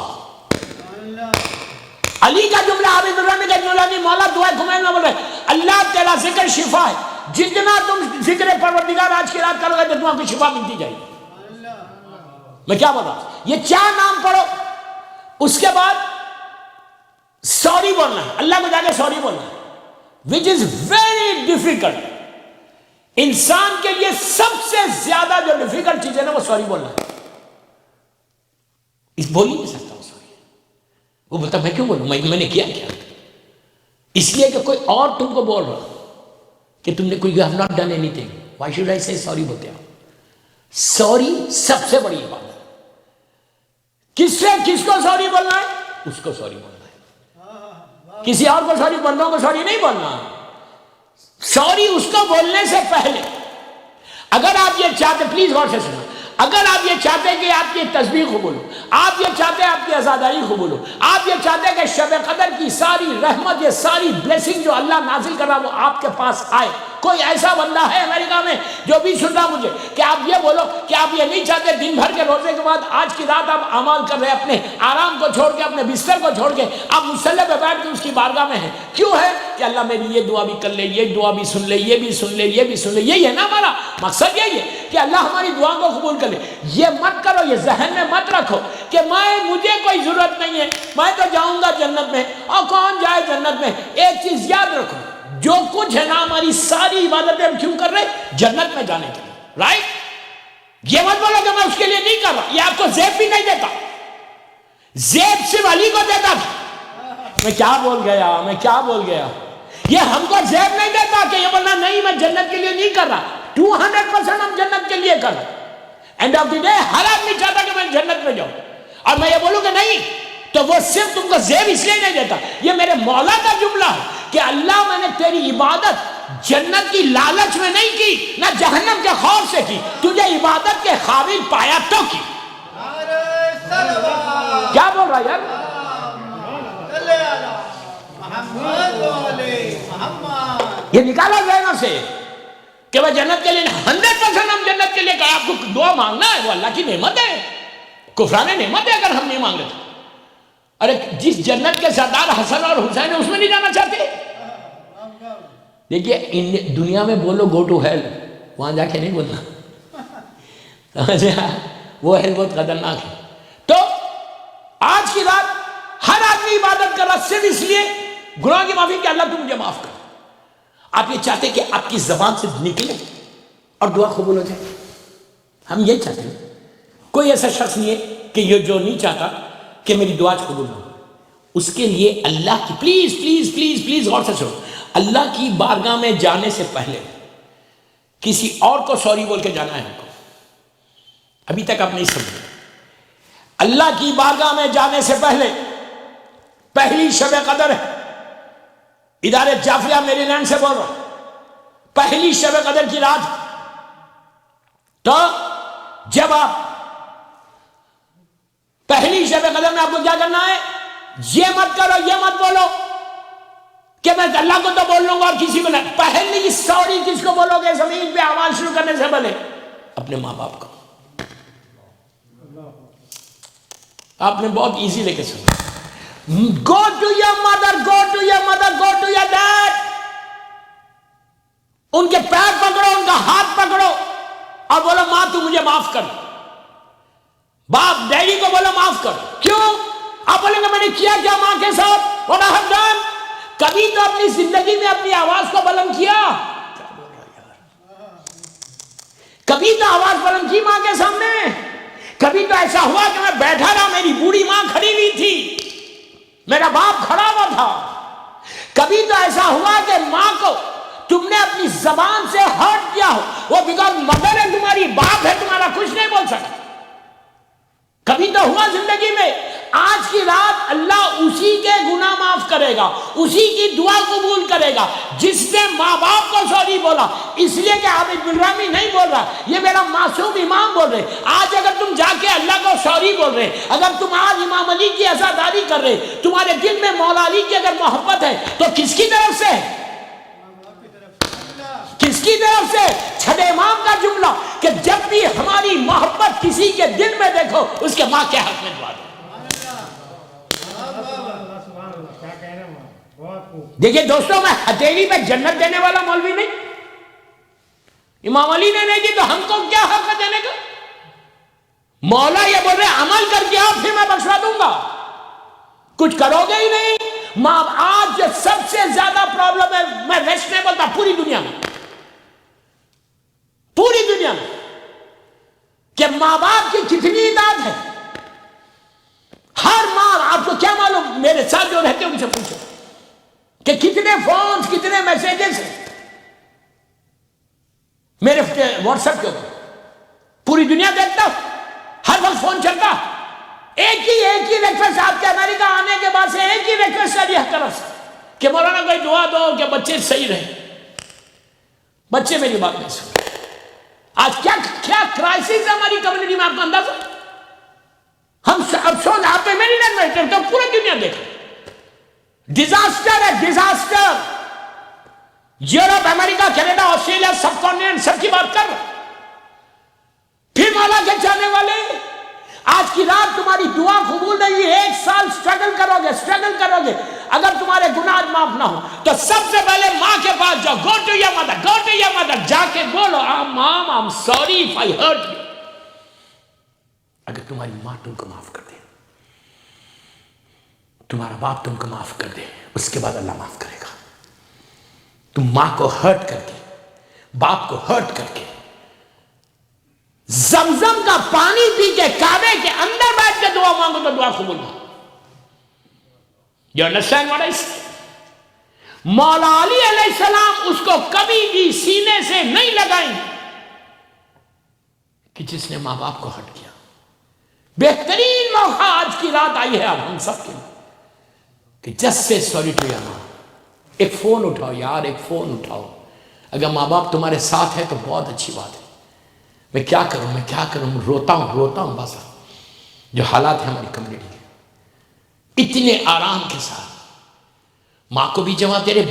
علی کا جملہ عابد الرحمن کا جملہ نہیں، مولا دعائے کمیل میں بول رہے اللہ تیرا ذکر شفا ہے. جتنا تم ذکر پروردگار آج کی رات کرو گے تو تمہیں کو شفا ملتی جائے گی. میں کیا بول رہا ہوں؟ یہ 4 نام پڑھو. اس کے بعد سوری بولنا ہے، اللہ کو جا کے سوری بولنا ہے، which is very difficult. انسان کے لیے سب سے زیادہ جو ڈیفیکلٹ چیز ہے نا وہ سوری بولنا ہے. اس بول ہی نہیں سکتا وہ سوری. وہ بولتا میں کیوں بولوں، میں نے کیا کیا؟ اس لیے کہ کوئی اور تم کو بول رہا کہ تم نے کوئی you have not done anything. Why should I say sorry بولتے ہیں. سوری سب سے بڑی بات ہے. کس کو سوری بولنا ہے؟ اس کو سوری بولنا ہے. کسی اور کو سوری، بندوں کو سوری نہیں بولنا. سوری اس کو بولنے سے پہلے اگر آپ یہ چاہتے، پلیز غور سے سنو، اگر آپ یہ چاہتے کہ آپ کی تسبیح قبول ہو، آپ یہ چاہتے آپ کی عزاداری قبول ہو، آپ یہ چاہتے کہ شب قدر کی ساری رحمت، یہ ساری بلیسنگ جو اللہ نازل کر رہا وہ آپ کے پاس آئے. کوئی ایسا بندہ ہے امریکہ میں جو بھی سن رہا مجھے کہ آپ یہ بولو کہ آپ یہ نہیں چاہتے دن بھر کے روزے کے بعد آج کی رات آپ اعمال کر رہے، اپنے آرام کو چھوڑ کے، اپنے بستر کو چھوڑ کے آپ مصلی پہ بیٹھ کے اس کی بارگاہ میں ہیں. کیوں ہے؟ کہ اللہ میری یہ دعا بھی کر لے، یہ دعا بھی سن لے، یہ بھی سن لے، یہ بھی سن لے. یہی ہے نا ہمارا مقصد، یہی ہے کہ اللہ ہماری دعا کو قبول کر لے. یہ مت کرو، یہ ذہن میں مت رکھو کہ مجھے کوئی ضرورت نہیں ہے، میں تو جاؤں گا جنت میں. اور کون جائے جنت میں؟ ایک چیز یاد رکھو، جو کچھ ہے نا ہماری ساری عبادتیں ہم کیوں کر رہے؟ جنت میں جانے کے لیے، رائٹ؟ یہ مت بولو کہ میں اس کے لیے نہیں کر رہا. یہ آپ کو زیب بھی نہیں دیتا، زیب صرف علی کو دیتا تھا. میں کیا بول گیا. یہ ہم کو زیب نہیں دیتا کہ یہ بولنا نہیں میں جنت کے لیے نہیں کر رہا. 200% ہم جنت کے لیے کر رہے. اینڈ آف دی ڈے ہر آدمی چاہتا کہ میں جنت میں جاؤں، اور میں یہ بولوں کہ نہیں تو وہ صرف تم کو زیب اس لیے نہیں دیتا. یہ میرے مولا کا جملہ ہے کہ اللہ میں نے تیری عبادت جنت کی لالچ میں نہیں کی، نہ جہنم کے خوف سے کی، تجھے عبادت کے قابل پایا تو کی. کیا بول رہا یار؟ یہ نکالا ذہنوں سے کہ وہ جنت کے لیے 100% ہم جنت کے لیے کہا. آپ کو دعا مانگنا ہے، وہ اللہ کی نعمت ہے، کفران نعمت ہے اگر ہم نہیں مانگ رہے تو. ارے جس جنت کے سردار حسن اور حسین ہے اس میں نہیں جانا چاہتے؟ دیکھیے دنیا میں بولو گو ٹو ہیل، وہاں جا کے نہیں بولنا، وہ ہیل بہت خطرناک ہے. تو آج کی رات ہر آدمی عبادت کر رہا صرف اس لیے گناہ کی معافی کہ اللہ تو مجھے معاف کر. آپ یہ چاہتے کہ آپ کی زبان سے نکلے اور دعا قبول ہو جائے؟ ہم یہ چاہتے ہیں. کوئی ایسا شخص نہیں ہے کہ یہ جو نہیں چاہتا کہ میری دعا قبول ہو. اس کے لیے اللہ کی پلیز پلیز پلیز پلیز غور سے سنو، اللہ کی بارگاہ میں جانے سے پہلے کسی اور کو سوری بول کے جانا ہے ہم کو. ابھی تک آپ نہیں سمجھے. اللہ کی بارگاہ میں جانے سے پہلے پہلی شب قدر ہے. ادارے جعفریہ میری لینڈ سے بول رہا ہوں، پہلی شب قدر کی رات. تو جب آپ پہلی شب قدر میں آپ کو کیا کرنا ہے؟ یہ مت کرو، یہ مت بولو کہ میں اللہ کو تو بول لوں گا اور کسی کو نہیں. پہلی سوری کس کو بولو گے زمین پہ اعمال شروع کرنے سے پہلے؟ اپنے ماں باپ کو. آپ نے بہت ایزی لے کے سنا. Go to your mother, go to your mother, go to your dad. ان کے پیر پکڑو, ان کا ہاتھ پکڑو اور بولو ماں تو مجھے معاف کر. باپ ڈیڈی کو بولو معاف کر. کیوں؟ آپ بولیں گے میں نے کیا کیا ماں کے ساتھ؟ What I have done. کبھی تو اپنی زندگی میں اپنی آواز کو بلند کیا؟ کبھی تو آواز بلند کی ماں کے سامنے؟ کبھی تو ایسا ہوا کہ میں بیٹھا رہا, میری بوڑھی ماں کھڑی ہوئی تھی, میرا باپ کھڑا ہوا تھا. کبھی تو ایسا ہوا کہ ماں کو تم نے اپنی زبان سے ہرٹ کیا ہو, وہ بیکاز مدر ہے تمہاری, باپ ہے تمہارا, کچھ نہیں بول سکتا. کبھی تو ہوا زندگی میں. آج کی رات اللہ اسی کے گناہ معاف کرے گا, اسی کی دعا قبول کرے گا جس نے ماں باپ کو سوری بولا. اس لیے کہ عابد بن رامی نہیں بول رہا, یہ میرا معصوم امام بول رہے. آج اگر تم جا کے اللہ کو سوری بول رہے, اگر تم آج امام علی کی عزاداری کر رہے, تمہارے دل میں مولا علی کی اگر محبت ہے تو کس کی طرف سے؟ کس کی طرف سے؟ چھٹے امام کا جملہ کہ جب بھی ہماری محبت کسی کے دل میں دیکھو, اس کے ماں کے حق میں دعا دو. دیکھیں دوستوں, میں ہتھیلی میں جنت دینے والا مولوی نہیں. امام علی نے نہیں دی تو ہم کو کیا حق ہے دینے کا؟ مولا یہ بول رہے عمل کر کے آؤ پھر میں بخشوا دوں گا. کچھ کرو گے ہی نہیں. ماں آج جو سب سے زیادہ پرابلم ہے, میں ویسٹ نہیں بولتا, پوری دنیا میں, پوری دنیا میں, کہ ماں باپ کی کتنی اطاعت ہے. ہر ماں, آپ کو کیا معلوم, میرے ساتھ جو رہتے ہیں ان سے پوچھو کہ کتنے فونز, کتنے میسیجز ہیں میرے واٹس ایپ کے اوپر. پوری دنیا دیکھتا, ہر وقت فون چلتا. ایک ہی ریکویسٹ آپ کے امریکہ آنے کے بعد سے, ایک ہی ریکویسٹ ہے ہر طرف سے کہ مولانا کوئی دعا دو کہ بچے صحیح رہیں. بچے میری بات نہیں سن. آج کیا کرائسس ہے ہماری کمیونٹی میں, آپ کو اندازہ؟ ہم افسوس, آپ پہ میری نہیں کرتے, پوری دنیا دیکھ. ڈیزاسٹر ہے, ڈیزاسٹر. یورپ, امریکہ, کینیڈا, آسٹریلیا, سب کانٹیننٹ, سب کی بات کر. پھر مولا کے چاہنے والے, آج کی رات تمہاری دعا قبول نہیں ہے. 1 سال سٹرگل کرو گے. اگر تمہارے گناہ معاف نہ ہو تو سب سے پہلے ماں کے پاس جاؤ. گو ٹو یور مدر, جا کے بولو مام I am sorry if I hurt you. اگر تمہاری ماں تم کو معاف کر دے, تمہارا باپ تم کو معاف کر دے, اس کے بعد اللہ معاف کرے گا. تم ماں کو ہرٹ کر کے, باپ کو ہرٹ کر کے, زمزم کا پانی پی کے کعبے کے اندر بیٹھ کے دعا مانگو تو دعا قبول ہو. You understand what I say? مولا علی علیہ السلام اس کو کبھی بھی سینے سے نہیں لگائیں کہ جس نے ماں باپ کو ہرٹ کیا. بہترین موقع آج کی رات آئی ہے اب ہم سب کے لیے کہ just say sorry to your ماں. ایک فون اٹھاؤ یار, ایک فون اٹھاؤ. اگر ماں باپ تمہارے ساتھ ہے تو بہت اچھی بات ہے. میں کیا کروں, روتا ہوں بس. جو حالات ہیں ہماری کمیونٹی کے, اتنے آرام کے ساتھ ماں کو بھی جمع, تیرے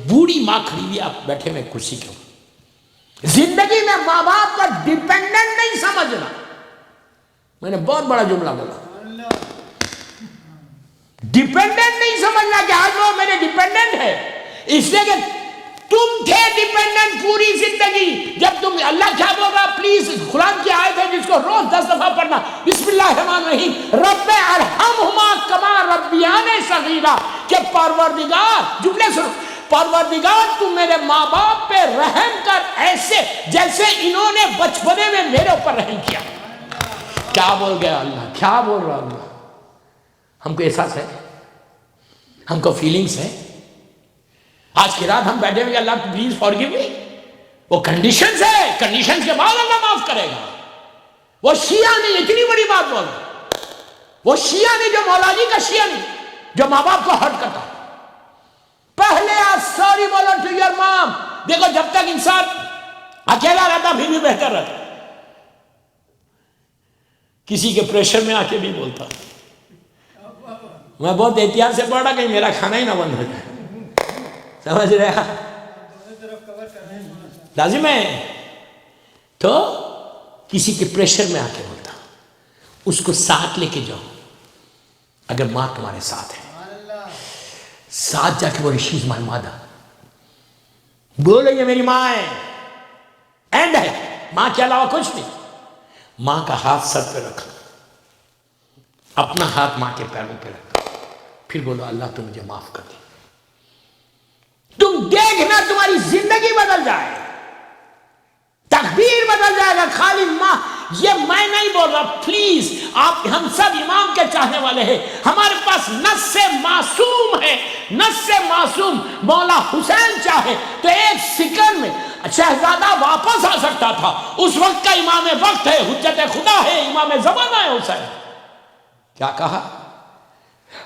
بوڑھی ماں کھڑی ہوئی, آپ بیٹھے میں کرسی کے اوپر. زندگی میں ماں باپ کا ڈیپینڈنٹ نہیں سمجھنا. میں نے بہت بڑا جملہ بولا, ڈیپینڈنٹ نہیں سمجھنا کہ آج وہ میرے ڈیپینڈنٹ ہے. اس لیے کہ تم تھے ڈیپینڈنٹ پوری زندگی. جب تم, اللہ کیا بول رہا, پلیز قرآن کی آیت ہے جس کو روز 10 دفعہ پڑھنا, بسم اللہ الرحمن الرحیم, رب ارحمہما کما ربیانی صغیرا, کہ پروردگار, جملے سنو, پروردگار تو میرے ماں باپ پہ رحم کر ایسے جیسے انہوں نے بچپنے میں میرے اوپر رحم کیا. کیا بول گیا اللہ, کیا بول رہا اللہ. ہم کو احساس ہے, ہم کو فیلنگز ہے. آج کی رات ہم بیٹھے ہوئے, اللہ پلیز فارگیو می. وہ کنڈیشنز ہے, کنڈیشنز کے بعد اللہ معاف کرے گا. وہ شیعہ نہیں, اتنی بڑی بات بول رہا, وہ شیعہ نہیں جو مولا علی کا شیعہ نہیں, جو ماں باپ کو ہرٹ کرتا. پہلے آج سوری بولو ٹو یور مام. دیکھو جب تک انسان اکیلا رہتا پھر بھی بہتر رہتا, کسی کے پریشر میں آ کے بھی بولتا. میں بہت احتیاط سے پڑھ رہا کہ میرا کھانا ہی نہ بند ہو جائے. سمجھ رہے, لازم ہے. تو کسی کے پریشر میں آ کے بولتا, اس کو ساتھ لے کے جاؤ. اگر ماں تمہارے ساتھ ہے, ساتھ جا کے بولے شی از مائی مادر. بولے یہ میری ماں ہے، اینڈ ہے، ماں کے علاوہ کچھ نہیں. ماں کا ہاتھ سر پہ رکھا، اپنا ہاتھ ماں کے پیروں پہ رکھا، پھر بولو اللہ تو مجھے معاف کر دے. تم دیکھنا تمہاری زندگی بدل جائے، تقدیر بدل جائے گا. خالی ماں، یہ میں نہیں بول رہا، پلیز آپ، ہم سب امام کے چاہنے والے ہیں. ہمارے پاس نص سے معصوم ہے، نص سے معصوم. مولا حسین چاہے تو ایک سیکنڈ میں شہزادہ واپس آ سکتا تھا. اس وقت کا امام وقت ہے، حجت خدا ہے، امام زمانہ ہے حسین. کیا کہا؟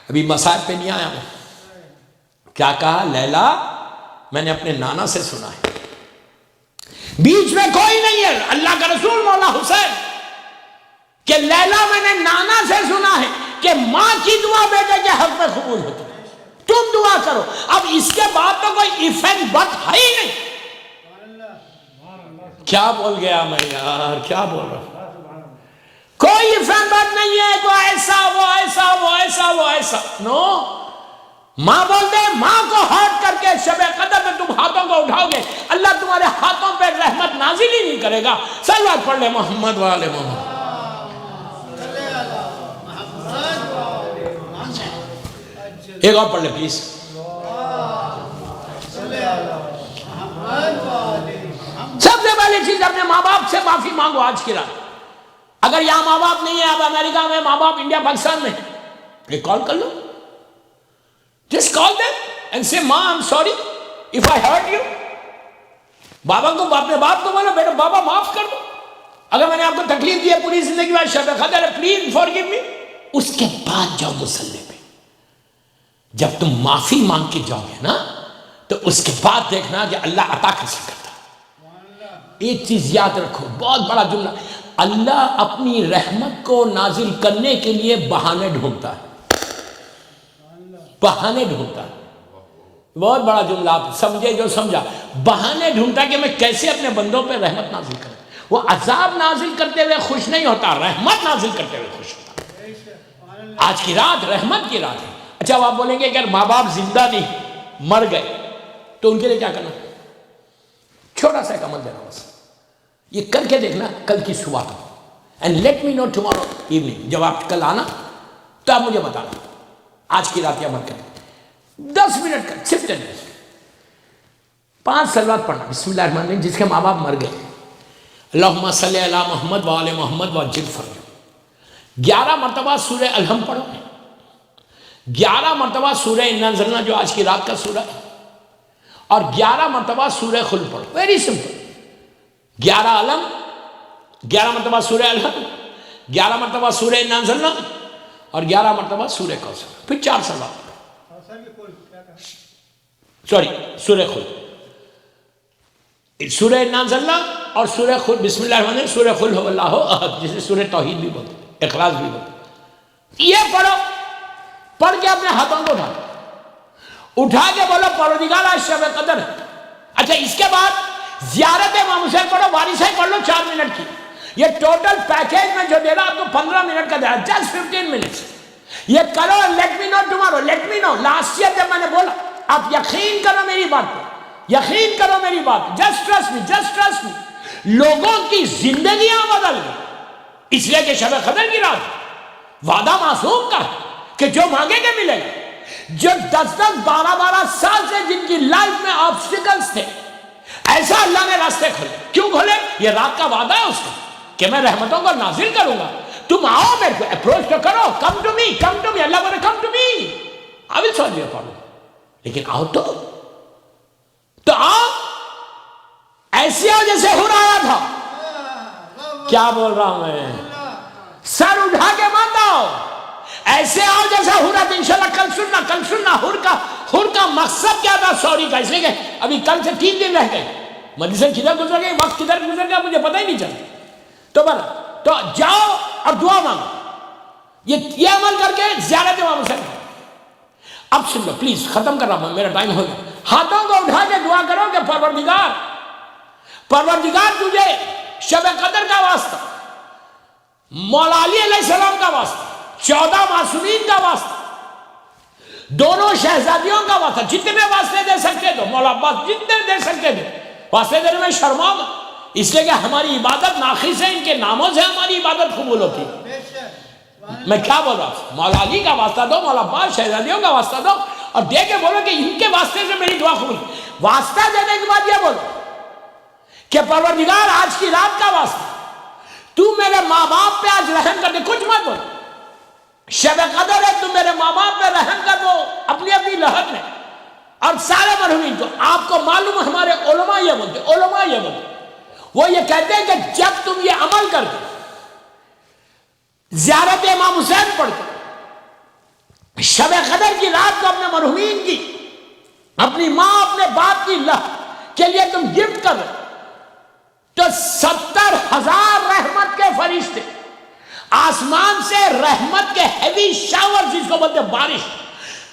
ابھی مصائب پہ نہیں آیا میں. کیا کہا؟ لیلا میں نے اپنے نانا سے سنا ہے، بیچ میں کوئی نہیں ہے، اللہ کا رسول مولا حسین، کہ لیلا میں نے نانا سے سنا ہے کہ ماں کی دعا بیٹے کے حق میں قبول ہوتی ہے، تم دعا کرو. اب اس کے بعد تو کوئی if and but ہے ہی نہیں. کیا بول گیا میں یار، کیا بول رہا ہوں؟ کوئی if and but نہیں ہے، وہ ایسا وہ ایسا وہ ایسا وہ ایسا. نو، ماں بول دے، ماں کو ہارٹ کر کے شب قدر میں تم ہاتھوں کو اٹھاؤ گے، اللہ تمہارے ہاتھوں پہ رحمت نازل ہی نہیں کرے گا. صلوات پڑھ لے محمد والے محمد. ایک اور پڑھ لے پلیز. سب سے پہلی چیز اپنے ماں باپ سے معافی مانگو آج کی رات. اگر یہاں ماں باپ نہیں ہے، اب امریکہ میں ماں باپ، انڈیا پاکستان میں، ایک کال کر لو. Just call them and say, "Ma, I'm sorry if I hurt you." بابا کو، اپنے باپ کو بولو، بیٹا بابا معاف کر دو، اگر میں نے آپ کو تکلیف دی ہے پوری زندگی میں، شب قدر ہے، پلیز فارگیو می. اس کے بعد جاؤ مصلی پہ. جب تم معافی مانگ کے جاؤ گے نا، تو اس کے بعد دیکھنا کہ اللہ عطا کیسے کرتا. ایک چیز یاد رکھو، بہت بڑا جملہ، اللہ اپنی رحمت کو نازل کرنے کے لیے بہانے ڈھونڈتا ہے، بہانے ڈھونڈتا ہے. بہت بڑا جملہ، آپ سمجھے جو سمجھا. بہانے ڈھونڈتا کہ میں کیسے اپنے بندوں پہ رحمت نازل کروں. وہ عذاب نازل کرتے ہوئے خوش نہیں ہوتا، رحمت نازل کرتے ہوئے خوش ہوتا. آج کی رات رحمت کی رات ہے. اچھا آپ بولیں گے کہ اگر ماں باپ زندہ نہیں، مر گئے، تو ان کے لیے کیا کرنا؟ چھوٹا سا ایک عمل دینا بس. یہ کر کے دیکھنا کل کی صبح کو، and let me know tomorrow evening. جب آپ کل آنا تو آپ مجھے بتانا آج کی رات یہ عمل کریں. 10 منٹ کا صرف 10 منٹ. 5 صلوات پڑھنا، بسم اللہ الرحمن الرحیم. جس کے ماں باپ مر گئے، اللہم صلی علی محمد وآل محمد وعجل فرجہ. 11 مرتبہ سورہ الحمد پڑھو، 11 مرتبہ سورہ انا انزلنا جو آج کی رات کا سورہ ہے، اور 11 مرتبہ سورہ خلق پڑھو. Very simple. 11 علم، 11 مرتبہ سورہ الحمد، 11 مرتبہ سورہ انا انزلنا، اور 11 مرتبہ سورہ کوثر. پھر 4 صلوات، سوری سورہ خلق، سورہ انا انزلنا اور سورہ خلق. بسم اللہ الرحمن الرحیم، سورہ قل هو اللہ احد، جسے سورہ توحید بھی بولتے ہیں، اخلاص بھی بولتے ہیں. یہ پڑھو. پڑھ کے اپنے ہاتھوں کو اٹھا کے بولو پروردگار آج شب قدر ہے. اچھا اس کے بعد زیارت امام حسین پڑھو، وارث ہے پڑھ لو 4 منٹ کی. یہ ٹوٹل پیکیج میں جو دے رہا آپ کو 15 منٹ کا دے رہا، جسٹ 15 منٹس. یہ کرو، late me know tomorrow, late me نو. لاسٹ ایئر جب میں نے بولا، آپ یقین کرو میری بات پہ، یقین کرو میری بات، just trust me, just trust me. لوگوں کی زندگیاں بدل گئی اس لیے کہ شب قدر کی رات. وعدہ معصوم کا کہ جو مانگے گے ملے گا. جو 10-10 12-12 سال سے جن کی لائف میں آبسٹیکلز تھے، ایسا اللہ نے راستے کھولے. کیوں کھولے؟ یہ رات کا وعدہ ہے اس کا کہ میں رحمتوں کو نازل کروں گا. تم آؤ میرے کو اپروچ تو کرو، کم to me, come to me. اللہ بولے come to me, I will solve your problem. لیکن آؤ تو آؤ. ایسے آؤ جیسے ہو رہا تھا. کیا بول رہا ہوں میں؟ سر اٹھا کے مت آؤ. ایسے آؤ جیسا ہو رہا تھا. انشاءاللہ کل سننا، کل سننا. ہر کا مقصد کیا تھا سوری کا؟ اس لیے کہ ابھی کل سے 3 دن رہ گئے، مجلسیں کدھر گزر گئی، وقت کدھر گزر گیا مجھے پتہ ہی نہیں چلا. تو جاؤ اور دعا مانگو. یہ عمل کر کے زیارت امام حسین. اب سن لو پلیز، ختم کر رہا ہوں، میرا ٹائم ہو گیا. ہاتھوں کو اٹھا کے دعا کرو کہ پروردگار تجھے شب قدر کا واسطہ، مولا علی علیہ السلام کا واسطہ، 14 معصومین کا واسطہ، دونوں شہزادیوں کا واسطہ، جتنے واسطے دے سکتے تھے مولا عباس جتنے دے سکتے تھے، واسطے دینے میں شرما مت، اس لیے کہ ہماری عبادت ناقص ہے، ان کے ناموں سے ہماری عبادت قبول ہوتی ہے۔ میں کیا بول رہا ہوں؟ مولا علی کا واسطہ دو، مولا عباس شہزادیوں کا واسطہ دو، اور دے کے بولو کہ ان کے واسطے سے میری دعا قبول۔ واسطہ دینے کے بعد یہ بولو کہ پروردگار آج کی رات کا واسطہ تو میرے ماں باپ پہ آج رحم کر دے، کچھ مت بولو۔ شب قدر ہے، تو میرے ماں باپ پہ رحم کر دو اپنی اپنی لہر میں، اور سارے مرحومین تو آپ کو معلوم ہے ہمارے علماء یہ بولتے، علماء یہ بولتے، وہ یہ کہتے ہیں کہ جب تم یہ عمل کر کے زیارت امام حسین پڑھ کے شب قدر کی رات کو اپنے مرحومین کی، اپنی ماں اپنے باپ کی لہر کے لیے تم گفٹ کر رہے تو 70,000 رحمت کے فرشتے آسمان سے رحمت کے ہیوی شاور، جس کو بولتے بارش،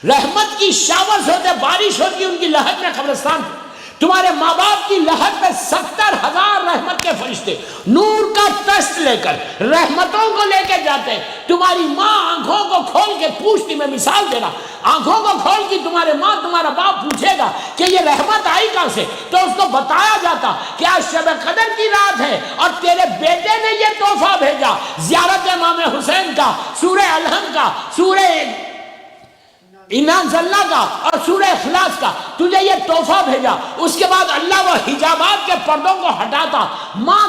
رحمت کی شاورز ہوتے، بارش ہوتی ان کی لہر میں قبرستان تھی، تمہارے ماں باپ کی لہر میں 70,000 رحمت کے فرشتے نور کا ٹسٹ لے کر رحمتوں کو لے کے جاتے ہیں۔ تمہاری ماں آنکھوں کو کھول کے پوچھتی، میں مثال دے رہا، آنکھوں کو کھول کے تمہارے ماں تمہارا باپ پوچھے گا کہ یہ رحمت آئی کہاں سے، تو اس کو بتایا جاتا کہ آج شب قدر کی رات ہے اور تیرے بیٹے نے یہ تحفہ بھیجا، زیارت امام حسین کا، سورہ الحم کا، سورہ اِنَّا أَنزَلْنَا کا اور سورہ اخلاص کا، تجھے یہ تحفہ بھیجا۔ اس کے بعد اللہ وہ حجابات کے پردوں کو ہٹاتا، ماں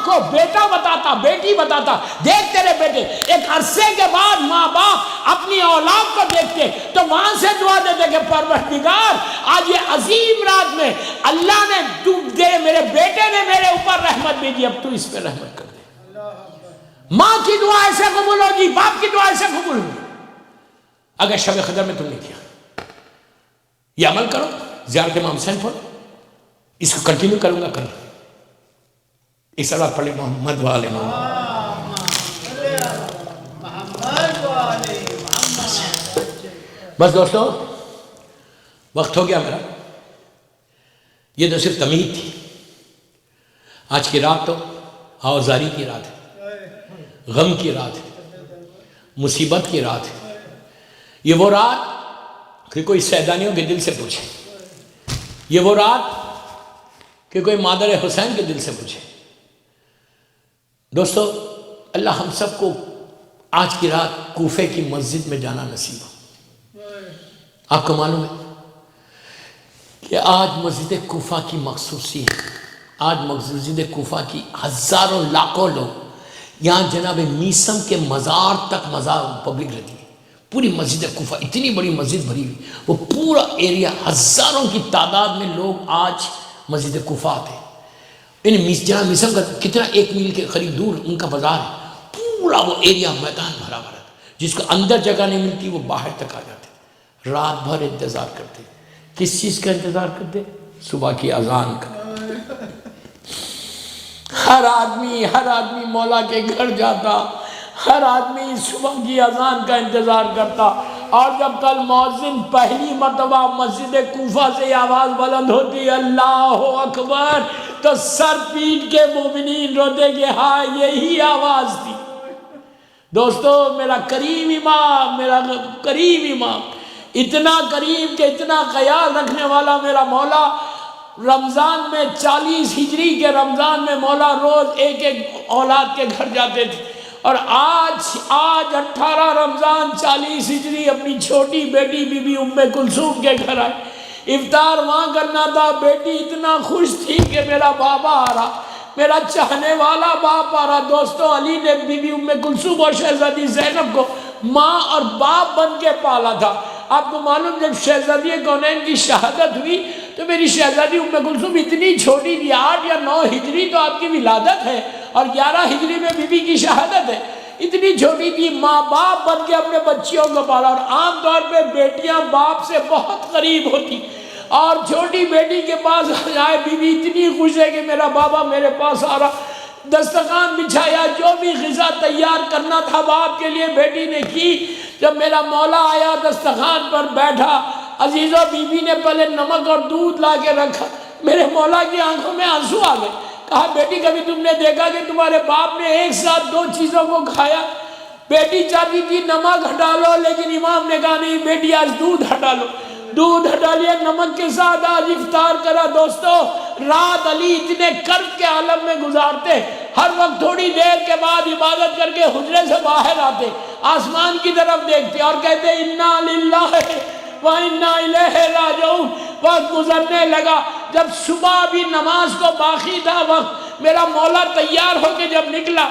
کو بیٹا بتاتا، بیٹی بتاتا، دیکھ تیرے بیٹے۔ ایک عرصے کے بعد ماں باپ اپنی اولاد کو دیکھتے تو وہاں سے دعا دیتے کہ پروردگار آج یہ عظیم رات میں اللہ نے میرے بیٹے نے میرے اوپر رحمت بھیجی، اب تو اس پہ رحمت کر دے۔ ماں کی دعا ایسے قبول ہوگی، باپ کی دعا ایسے قبول ہوگی۔ اگر شب قدر میں تم نے کیا، یہ عمل کرو، زیارت امام حسین پڑھو، اس کو کنٹینیو کروں گا، کروں ایک صلوات پڑھ لیں محمد والے محمد۔ بس دوستو وقت ہو گیا میرا، یہ تو صرف تمہید تھی۔ آج کی رات تو آوازاری کی رات ہے، غم کی رات ہے، مصیبت کی رات ہے۔ یہ وہ رات کہ کوئی سیدانیوں کے دل سے پوچھے، یہ وہ رات کہ کوئی مادر حسین کے دل سے پوچھے۔ دوستو اللہ ہم سب کو آج کی رات کوفے کی مسجد میں جانا نصیب ہو۔ آپ کو معلوم ہے کہ آج مسجد کوفہ کی مخصوصی ہے، آج مسجد کوفہ کی ہزاروں لاکھوں لوگ یہاں جناب میسم کے مزار تک مزار پبلک رہتی ہے۔ پوری مسجد کوفہ اتنی بڑی مسجد بھری ہوئی، وہ پورا ایریا ہزاروں کی تعداد میں لوگ آج مسجد کوفہ آتے ہیں۔ جہاں میسم کا کتنا 1 میل کے قریب دور ان کا بازار ہے، پورا وہ ایریا میدان بھرا بھرا، جس کو اندر جگہ نہیں ملتی وہ باہر تک آ جاتے، رات بھر انتظار کرتے۔ کس چیز کا انتظار کرتے؟ صبح کی اذان کا۔ ہر آدمی مولا کے گھر جاتا، ہر آدمی صبح کی اذان کا انتظار کرتا، اور جب کل مؤذن پہلی مرتبہ مسجد کوفہ سے آواز بلند ہوتی اللہ اکبر، تو سر پیٹ کے مومنین روتے کہ ہاں یہی آواز تھی۔ دوستو میرا کریم امام اتنا کریم کہ اتنا خیال رکھنے والا میرا مولا، رمضان میں 40 ہجری کے رمضان میں مولا روز ایک اولاد کے گھر جاتے تھے، اور آج 18 رمضان 40 ہجری اپنی چھوٹی بیٹی بی بی ام کلثوم کے گھر آئے، افطار وہاں کرنا تھا۔ بیٹی اتنا خوش تھی کہ میرا بابا آ رہا، میرا چاہنے والا باپ آ رہا۔ دوستو علی نے بی بی ام کلثوم اور شہزادی زینب کو ماں اور باپ بن کے پالا تھا۔ آپ کو معلوم جب شہزادی کونین کی شہادت ہوئی تو میری شہزادی ام کلثوم اتنی چھوٹی تھی، 8 یا 9 ہجری تو آپ کی ولادت ہے اور 11 ہجری میں بی بی کی شہادت ہے، اتنی چھوٹی تھی، ماں باپ بن کے اپنے بچیوں کو پالا۔ اور عام طور پہ بیٹیاں باپ سے بہت قریب ہوتی، اور چھوٹی بیٹی کے پاس آئے، بی بی اتنی خوش ہے کہ میرا بابا میرے پاس آ رہا، دسترخوان بچھایا، جو بھی غذا تیار کرنا تھا باپ کے لیے بیٹی نے کی۔ جب میرا مولا آیا دسترخوان پر بیٹھا، عزیزو بی بی نے پہلے نمک اور دودھ لا کے رکھا، میرے مولا کی آنکھوں میں آنسو آ گئے۔ کہا بیٹی کبھی تم نے دیکھا کہ تمہارے باپ نے ایک ساتھ 2 چیزوں کو کھایا؟ بیٹی چاہتی تھی نمک ہٹا لو، لیکن امام نے کہا نہیں بیٹی آج دودھ ہٹا لو، دودھ ہٹا لیا نمک کے ساتھ، آج افطار کرا۔ دوستو رات علی اتنے کرب کے عالم میں گزارتے، ہر وقت تھوڑی دیر کے بعد عبادت کر کے حجرے سے باہر آتے، آسمان کی طرف دیکھتے اور کہتے انا للہ و انا الیہ راجعون۔ وقت گزرنے لگا، جب صبح بھی نماز کو باقی تھا وقت، میرا مولا تیار ہو کے جب نکلا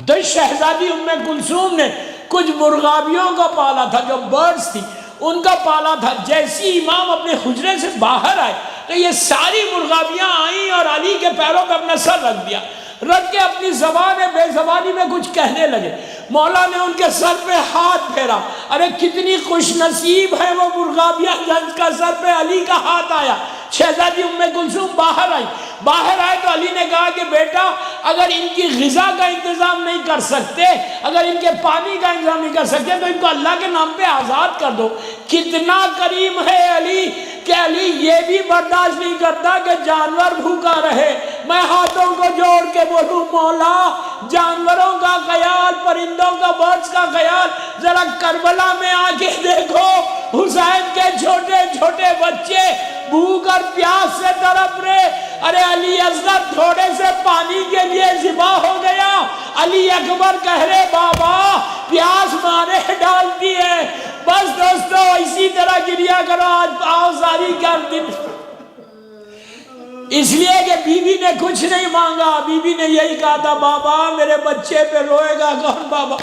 تو شہزادی ام کلثوم نے کچھ مرغابیوں کو پالا تھا، جو برڈز تھی ان کا پالا تھا۔ جیسی امام اپنے حجرے سے باہر آئے تو یہ ساری مرغابیاں آئیں اور علی کے پیروں پہ اپنا سر رکھ دیا، رکھ کے اپنی زبان بے زبانی میں کچھ کہنے لگے۔ مولا نے ان کے سر پہ ہاتھ پھیرا، ارے کتنی خوش نصیب ہے وہ مرغابیاں جن کا سر پہ علی کا ہاتھ آیا۔ شہزادی ام کلثوم باہر آئے تو علی نے کہا کہ بیٹا اگر ان کی غذا کا انتظام نہیں کر سکتے، اگر ان کے پانی کا انتظام نہیں کر سکتے تو ان کو اللہ کے نام پہ آزاد کر دو۔ کتنا کریم ہے علی کہ علی یہ بھی برداشت نہیں کرتا کہ جانور بھوکا رہے۔ میں ہاتھوں کو جوڑ کے بولوں مولا جانوروں کا خیال، پرندوں کا، برڈز کا خیال، ذرا کربلا میں آ کے دیکھو حسین کے چھوٹے چھوٹے بچے بھوک اور پیاس سے تڑپ رہے۔ ارے علی اصغر تھوڑے سے پانی کے لیے ذبح ہو گیا، علی اکبر کہہ رہے بابا پیاس مارے ڈالتی ہے۔ بس دوستو اسی طرح گریا کرو، آج آؤ ساری کر دن، اس لیے کہ بیوی نے کچھ نہیں مانگا، بیوی نے یہی کہا تھا بابا میرے بچے پہ روئے گا کون بابا؟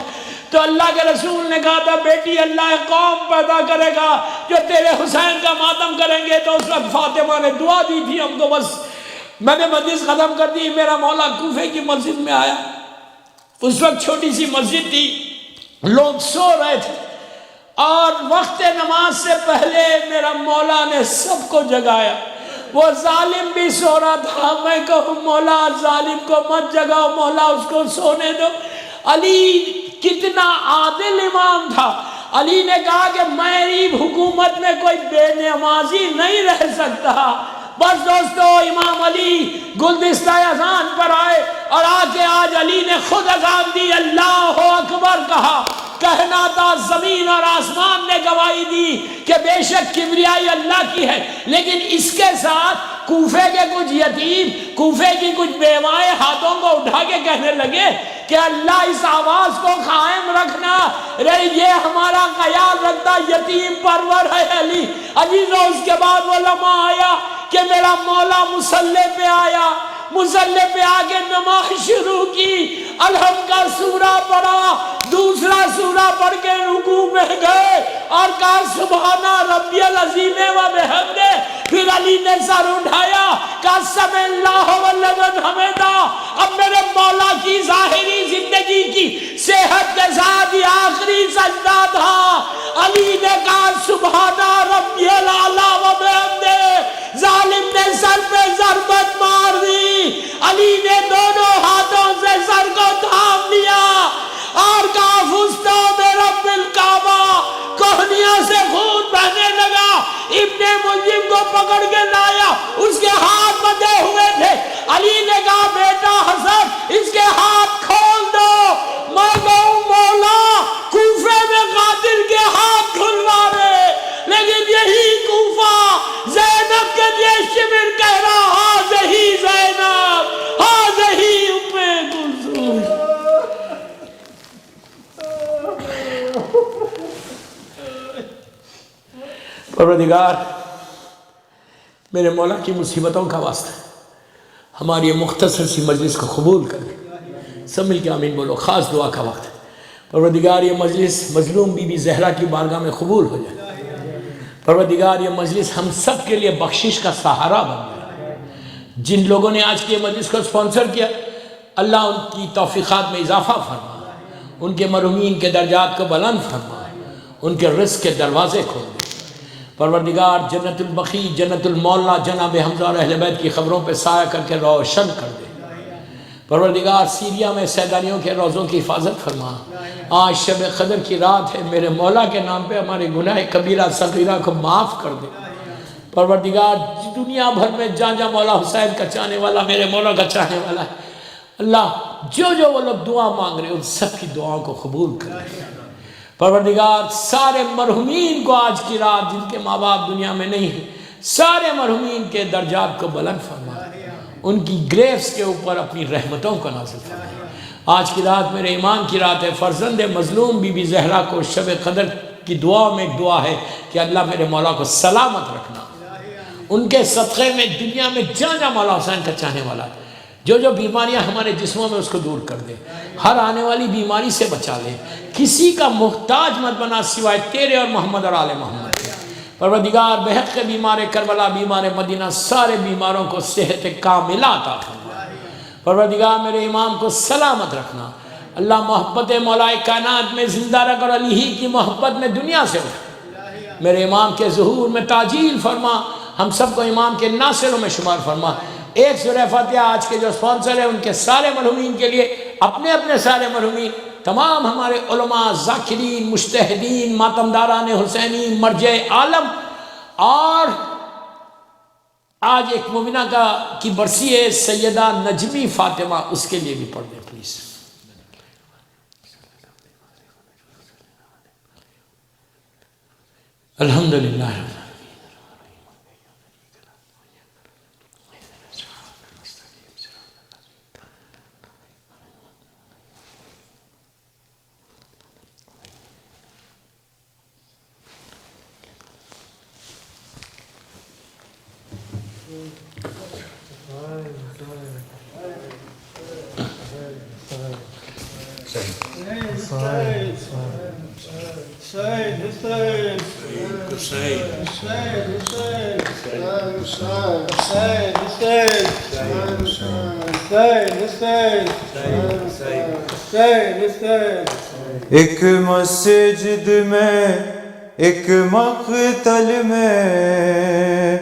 تو اللہ کے رسول نے کہا تھا بیٹی اللہ قوم پیدا کرے گا جو تیرے حسین کا ماتم کریں گے۔ تو اس وقت فاطمہ نے دعا دی تھی ہم کو، بس میں نے مجلس ختم کر دی، میرا مولا کوفے کی مسجد میں آیا، اس وقت چھوٹی سی مسجد تھی، لوگ سو رہے تھے اور وقت نماز سے پہلے میرا مولا نے سب کو جگایا۔ وہ ظالم بھی سو رہا تھا، میں کہوں مولا ظالم کو مت جگاؤ، مولا اس کو سونے دو۔ علی کتنا عادل امام تھا، علی نے کہا کہ میری حکومت میں کوئی بے نمازی نہیں رہ سکتا۔ بس دوستو امام علی گلدستہ اذان پر آئے اور آ کے آج علی نے خود اذان دی، اللہ اکبر کہا، کہنا تھا زمین اور آسمان نے گواہی دی کہ بے شک کبریائی اللہ کی ہے، لیکن اس کے ساتھ کوفے کے کچھ یتیم، کوفے کی کچھ بیوائیں ہاتھوں کو اٹھا کے کہنے لگے کہ اللہ اس آواز کو قائم رکھنا، یہ ہمارا خیال رکھتا یتیم پرور ہے علی۔ عزیزو اس کے بعد وہ لمحہ آیا کہ میرا مولا مصلی پہ آیا، مصلی پہ آگے نماز شروع کی، الحمد کا سورہ پڑھا، دوسرا سورہ پڑھ کے رکوع میں گئے اور کہا سبحان ربی العظیم و بحمدہ۔ پھر علی نے سر اٹھایا، کہا سمع اللہ ولمن حمدہ۔ اب میرے مولا کی ظاہری زندگی کی صحت کے ساتھ یہ آخری سجدہ تھا، علی نے کہا سبحان ربی الاعلی و بحمدہ۔ ظالم نے سر پہ ضربت مار دی، علی نے دونوں ہاتھوں سے سر کو تھام لیا اور کہا فزتو برب الکعبہ۔ کوہنیوں سے خون بہنے لگا، ابن ملجم کو پکڑ کے لایا، اس کے ہاتھ بندھے ہوئے تھے، علی نے کہا بیٹا حسن اس کے ہاتھ کھول دو۔ میں کہوں مولا کوفے میں قاتل کے ہاتھ کھلوا رہے، لیکن یہی کوفہ زینب کے لیے شمر کہہ رہا ہاذہی زینب ہاذہی ام کلثوم۔ پروردگار میرے مولا کی مصیبتوں کا واسطہ ہماری مختصر سی مجلس کو قبول کر لے، سب مل کے آمین بولو۔ خاص دعا کا وقت ہے، پروردگار یہ مجلس مظلوم بی بی زہرا کی بارگاہ میں قبول ہو جائے۔ پروردگار یہ مجلس ہم سب کے لیے بخشش کا سہارا بن جائے۔ جن لوگوں نے آج کی یہ مجلس کو سپانسر کیا اللہ ان کی توفیقات میں اضافہ فرما، ان کے مرحومین کے درجات کو بلند فرما، ان کے رزق کے دروازے کھول دے۔ پروردگار جنت البقیع، جنت المولا جناب حمزہ اور اہل بیت کی خبروں پہ سایہ کر کے روشن کر دے۔ پروردگار سیریا میں سیدانیوں کے روزوں کی حفاظت فرما۔ آج شب قدر کی رات ہے، میرے مولا کے نام پہ ہمارے گناہ کبیرہ صغیرہ کو معاف کر دے۔ پروردگار دنیا بھر میں جہاں جہاں مولا حسین کا چاہنے والا، میرے مولا کا چاہنے والا ہے، اللہ جو جو وہ لوگ دعا مانگ رہے ان سب کی دعاؤں کو قبول کر لے پروردگار سارے مرحومین کو آج کی رات جن کے ماں باپ دنیا میں نہیں ہیں سارے مرحومین کے درجات کو بلند فرما ان کی گریوز کے اوپر اپنی رحمتوں کو نازل فرما آج کی رات میرے ایمان کی رات ہے فرزند مظلوم بی بی زہرا کو شب قدر کی دعا میں ایک دعا ہے کہ اللہ میرے مولا کو سلامت رکھنا ان کے صدقے میں دنیا میں جہاں جہاں مولا حسین کا چاہنے والا ہے جو جو بیماریاں ہمارے جسموں میں اس کو دور کر دے ہر آنے والی بیماری سے بچا لے کسی کا محتاج مت بنا سوائے تیرے اور محمد اور آل محمد کے پروردگار بحق کے بیمار کربلا بیمار مدینہ سارے بیماروں کو صحت کاملہ عطا فرما پروردگار میرے امام کو سلامت رکھنا اللہ محبت مولا کائنات میں زندہ رکھ اور علی ہی کی محبت میں دنیا سے اٹھا میرے امام کے ظہور میں تعجیل فرما ہم سب کو امام کے ناصروں میں شمار فرما ایک سورہ فاتحہ آج کے جو سپانسر ہیں ان کے سارے مرحومین کے لیے اپنے اپنے سارے مرحومین تمام ہمارے علماء ذاکرین مجتہدین ماتمداران حسینی مرجع عالم اور آج ایک مومنہ کی برسی ہے سیدہ نجمی فاطمہ اس کے لیے بھی پڑھ دیں پلیز الحمدللہ ایک مسجد میں ایک مقتل میں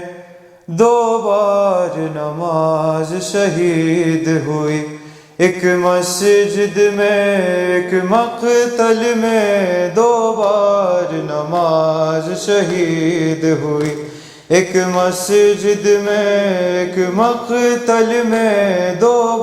دو بار نماز شہید ہوئی ایک مسجد میں ایک مقتل میں دو بار نماز شہید ہوئی ایک مسجد میں ایک مقتل میں دو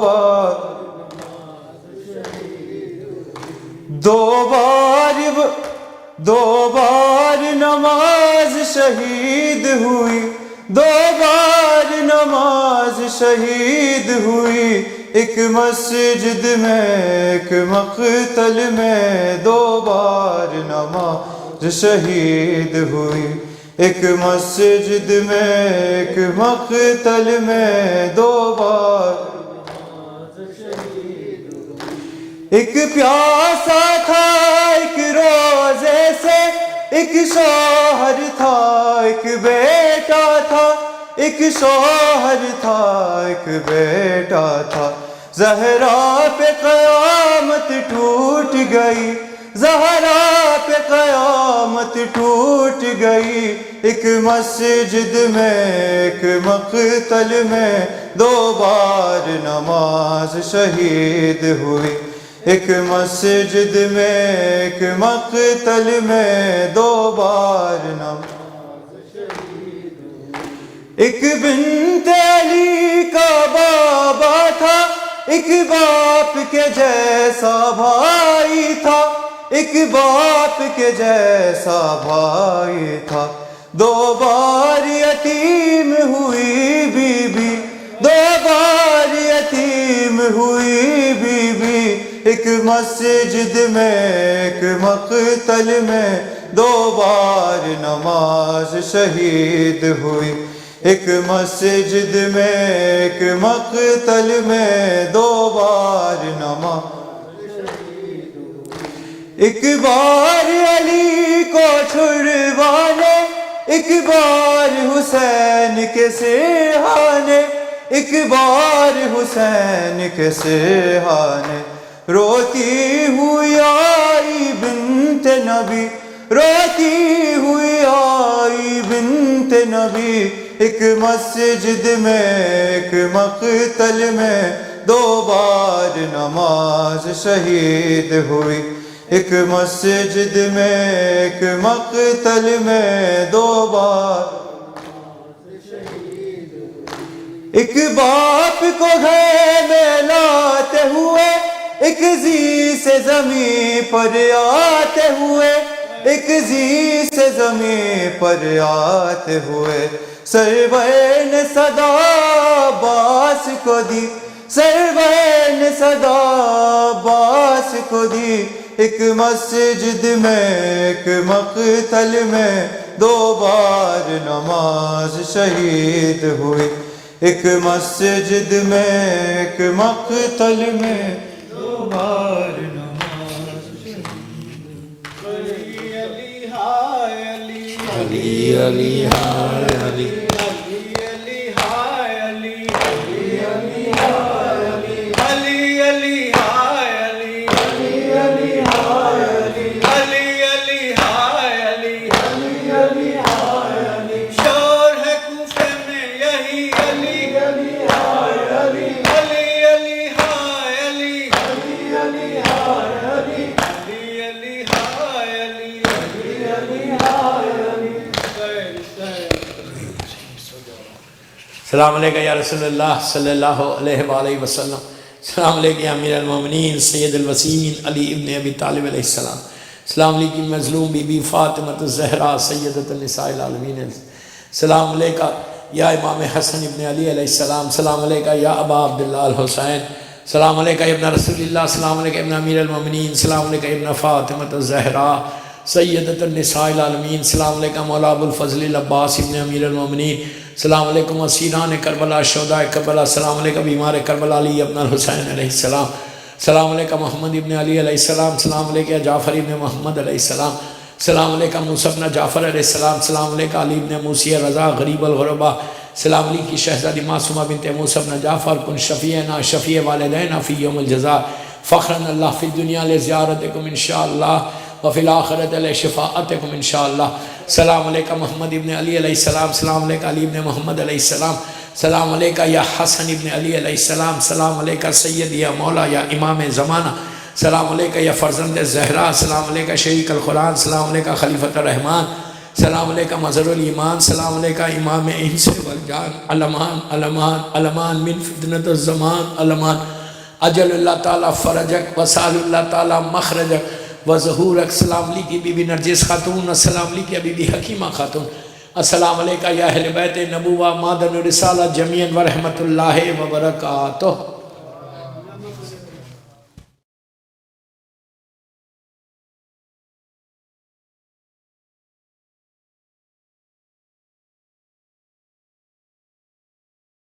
بار نماز شہید ہوئی دو بار نماز شہید ہوئی ایک مسجد میں ایک مقتل میں دو بار نماز شہید ہوئی ایک مسجد میں ایک مقتل میں دو بار ایک پیاسا تھا ایک روزے سے ایک شوہر تھا ایک بیٹا تھا ایک شوہر تھا ایک بیٹا تھا زہرا پہ قیامت ٹوٹ گئی زہرا پہ قیامت ٹوٹ گئی ایک مسجد میں ایک مقتل میں دو بار نماز شہید ہوئی ایک مسجد میں ایک مقتل میں دو بار نماز شہید ہوئی ایک بنت علی کا بابا تھا ایک باپ کے جیسا بھائی تھا ایک باپ کے جیسا بھائی تھا دو بار یتیم ہوئی بی بی دو بار یتیم ہوئی بی بی ایک مسجد میں ایک مقتل میں دو بار نماز شہید ہوئی ایک مسجد میں ایک مقتل میں دو بار نماز شہید ہوئی ایک بار علی کو چھڑوانے ایک بار حسین کے سرہانے ایک بار حسین کے سرہانے روتی ہوئی آئی بنت نبی روتی ہوئی آئی بنت نبی ایک مسجد میں ایک مقتل میں دو بار نماز شہید ہوئی ایک مسجد میں ایک مقتل میں دو بار ایک باپ کو گھر میں لاتے ہوئے، ایک زی سے زمین پر آتے ہوئے، ایک زی سے زمین پر آتے ہوئے، سرور نے صدا عباس کو دی، سرور نے صدا عباس کو دی، ایک مسجد میں ایک مقتل میں 2 بار نماز شہید ہوئی، ایک مسجد میں ایک مقتل میں 2 بار نماز شہید ہوئی۔ علی ہائے علی، علی علی ہائے علی، علی ہائے علی، علی ہائے علی، علی علی ہائے علی، علی ہائے علی، علی علی ہائے علی، علی ہائے علی، شور ہے کوفے میں یہی علی، علی ہائے علی، علی علی ہائے علی، علی ہائے علی، علی ہائے علی، علی ہائے علی۔ السلام علیکم یا رسول اللہ صلی اللہ علیہ وآلہ وسلم، السلام علیکم یا امیر المومنین سید الوسیین علی ابن ابی طالب علیہ السلام، السلام علیکم مظلوم بی بی فاطمہ الزہرا سیدۃ النساء العالمین، السلام علیکم یا امام حسن ابن علی علیہ السلام، السلام علیکم یا ابا عبداللہ الحسین، السلام علیکم ابن رسول اللہ، السلام علیکم ابن امیر المومنین، السلام علیکم ابن فاطمہ الزہرا سیدۃ النساء العالمین، السلام علیکم مولا ابو الفضل العباس ابن امیر المومنین، السلام علیکم اسیران کربلا شہداء کربلا، السلام علیکم بیمار کربلا علی ابن الحسین علیہ السلام، السلام علیکم محمد ابن علی علیہ السلام، السلام علیکم جعفر ابن محمد علیہ السلام، السلام علیکم موسیٰ ابن جعفر علیہ السلام، السلام علیکم علی ابن موسیٰ رضا غریب الغربا، السلام علیکم شہزادی معصومہ بنت موسیٰ ابن جعفر، کن شفیعنا شفیع والدینا فی یوم الجزاء، فخرا اللہ فی الدنیا لزیارتکم انشاءاللہ وفی الآخرت لشفاعتکم انشاءاللہ، السلام علیکم محمد ابن علی علیہ السلام، السلام علیکم علی ابن محمد علیہ السلام، السلام علیکم یا حسن ابن علی علیہ السلام، السلام علیکم سید یا مولا یا امام زمانہ، السلام علیکم یا فرزند زہرا، السلام علیکم شریک القرآن، السلام علیکم خلیفۃ الرحمن، السلام علیکم مظہر الایمان، السلام علیکم امام انس والجان، علمان علمان علمان من فتنۃ الزمان، علمان اجل اللہ تعالیٰ فرجک وسال اللہ تعالیٰ مخرجک وظہورک، السلام علیکم بی بی نرجس خاتون، السلام علیکم بی بی حکیمہ خاتون، السلام علیکم یا اہل بیت نبوہ مادن رسالہ جمیعاً ورحمۃ اللہ وبرکاتہ۔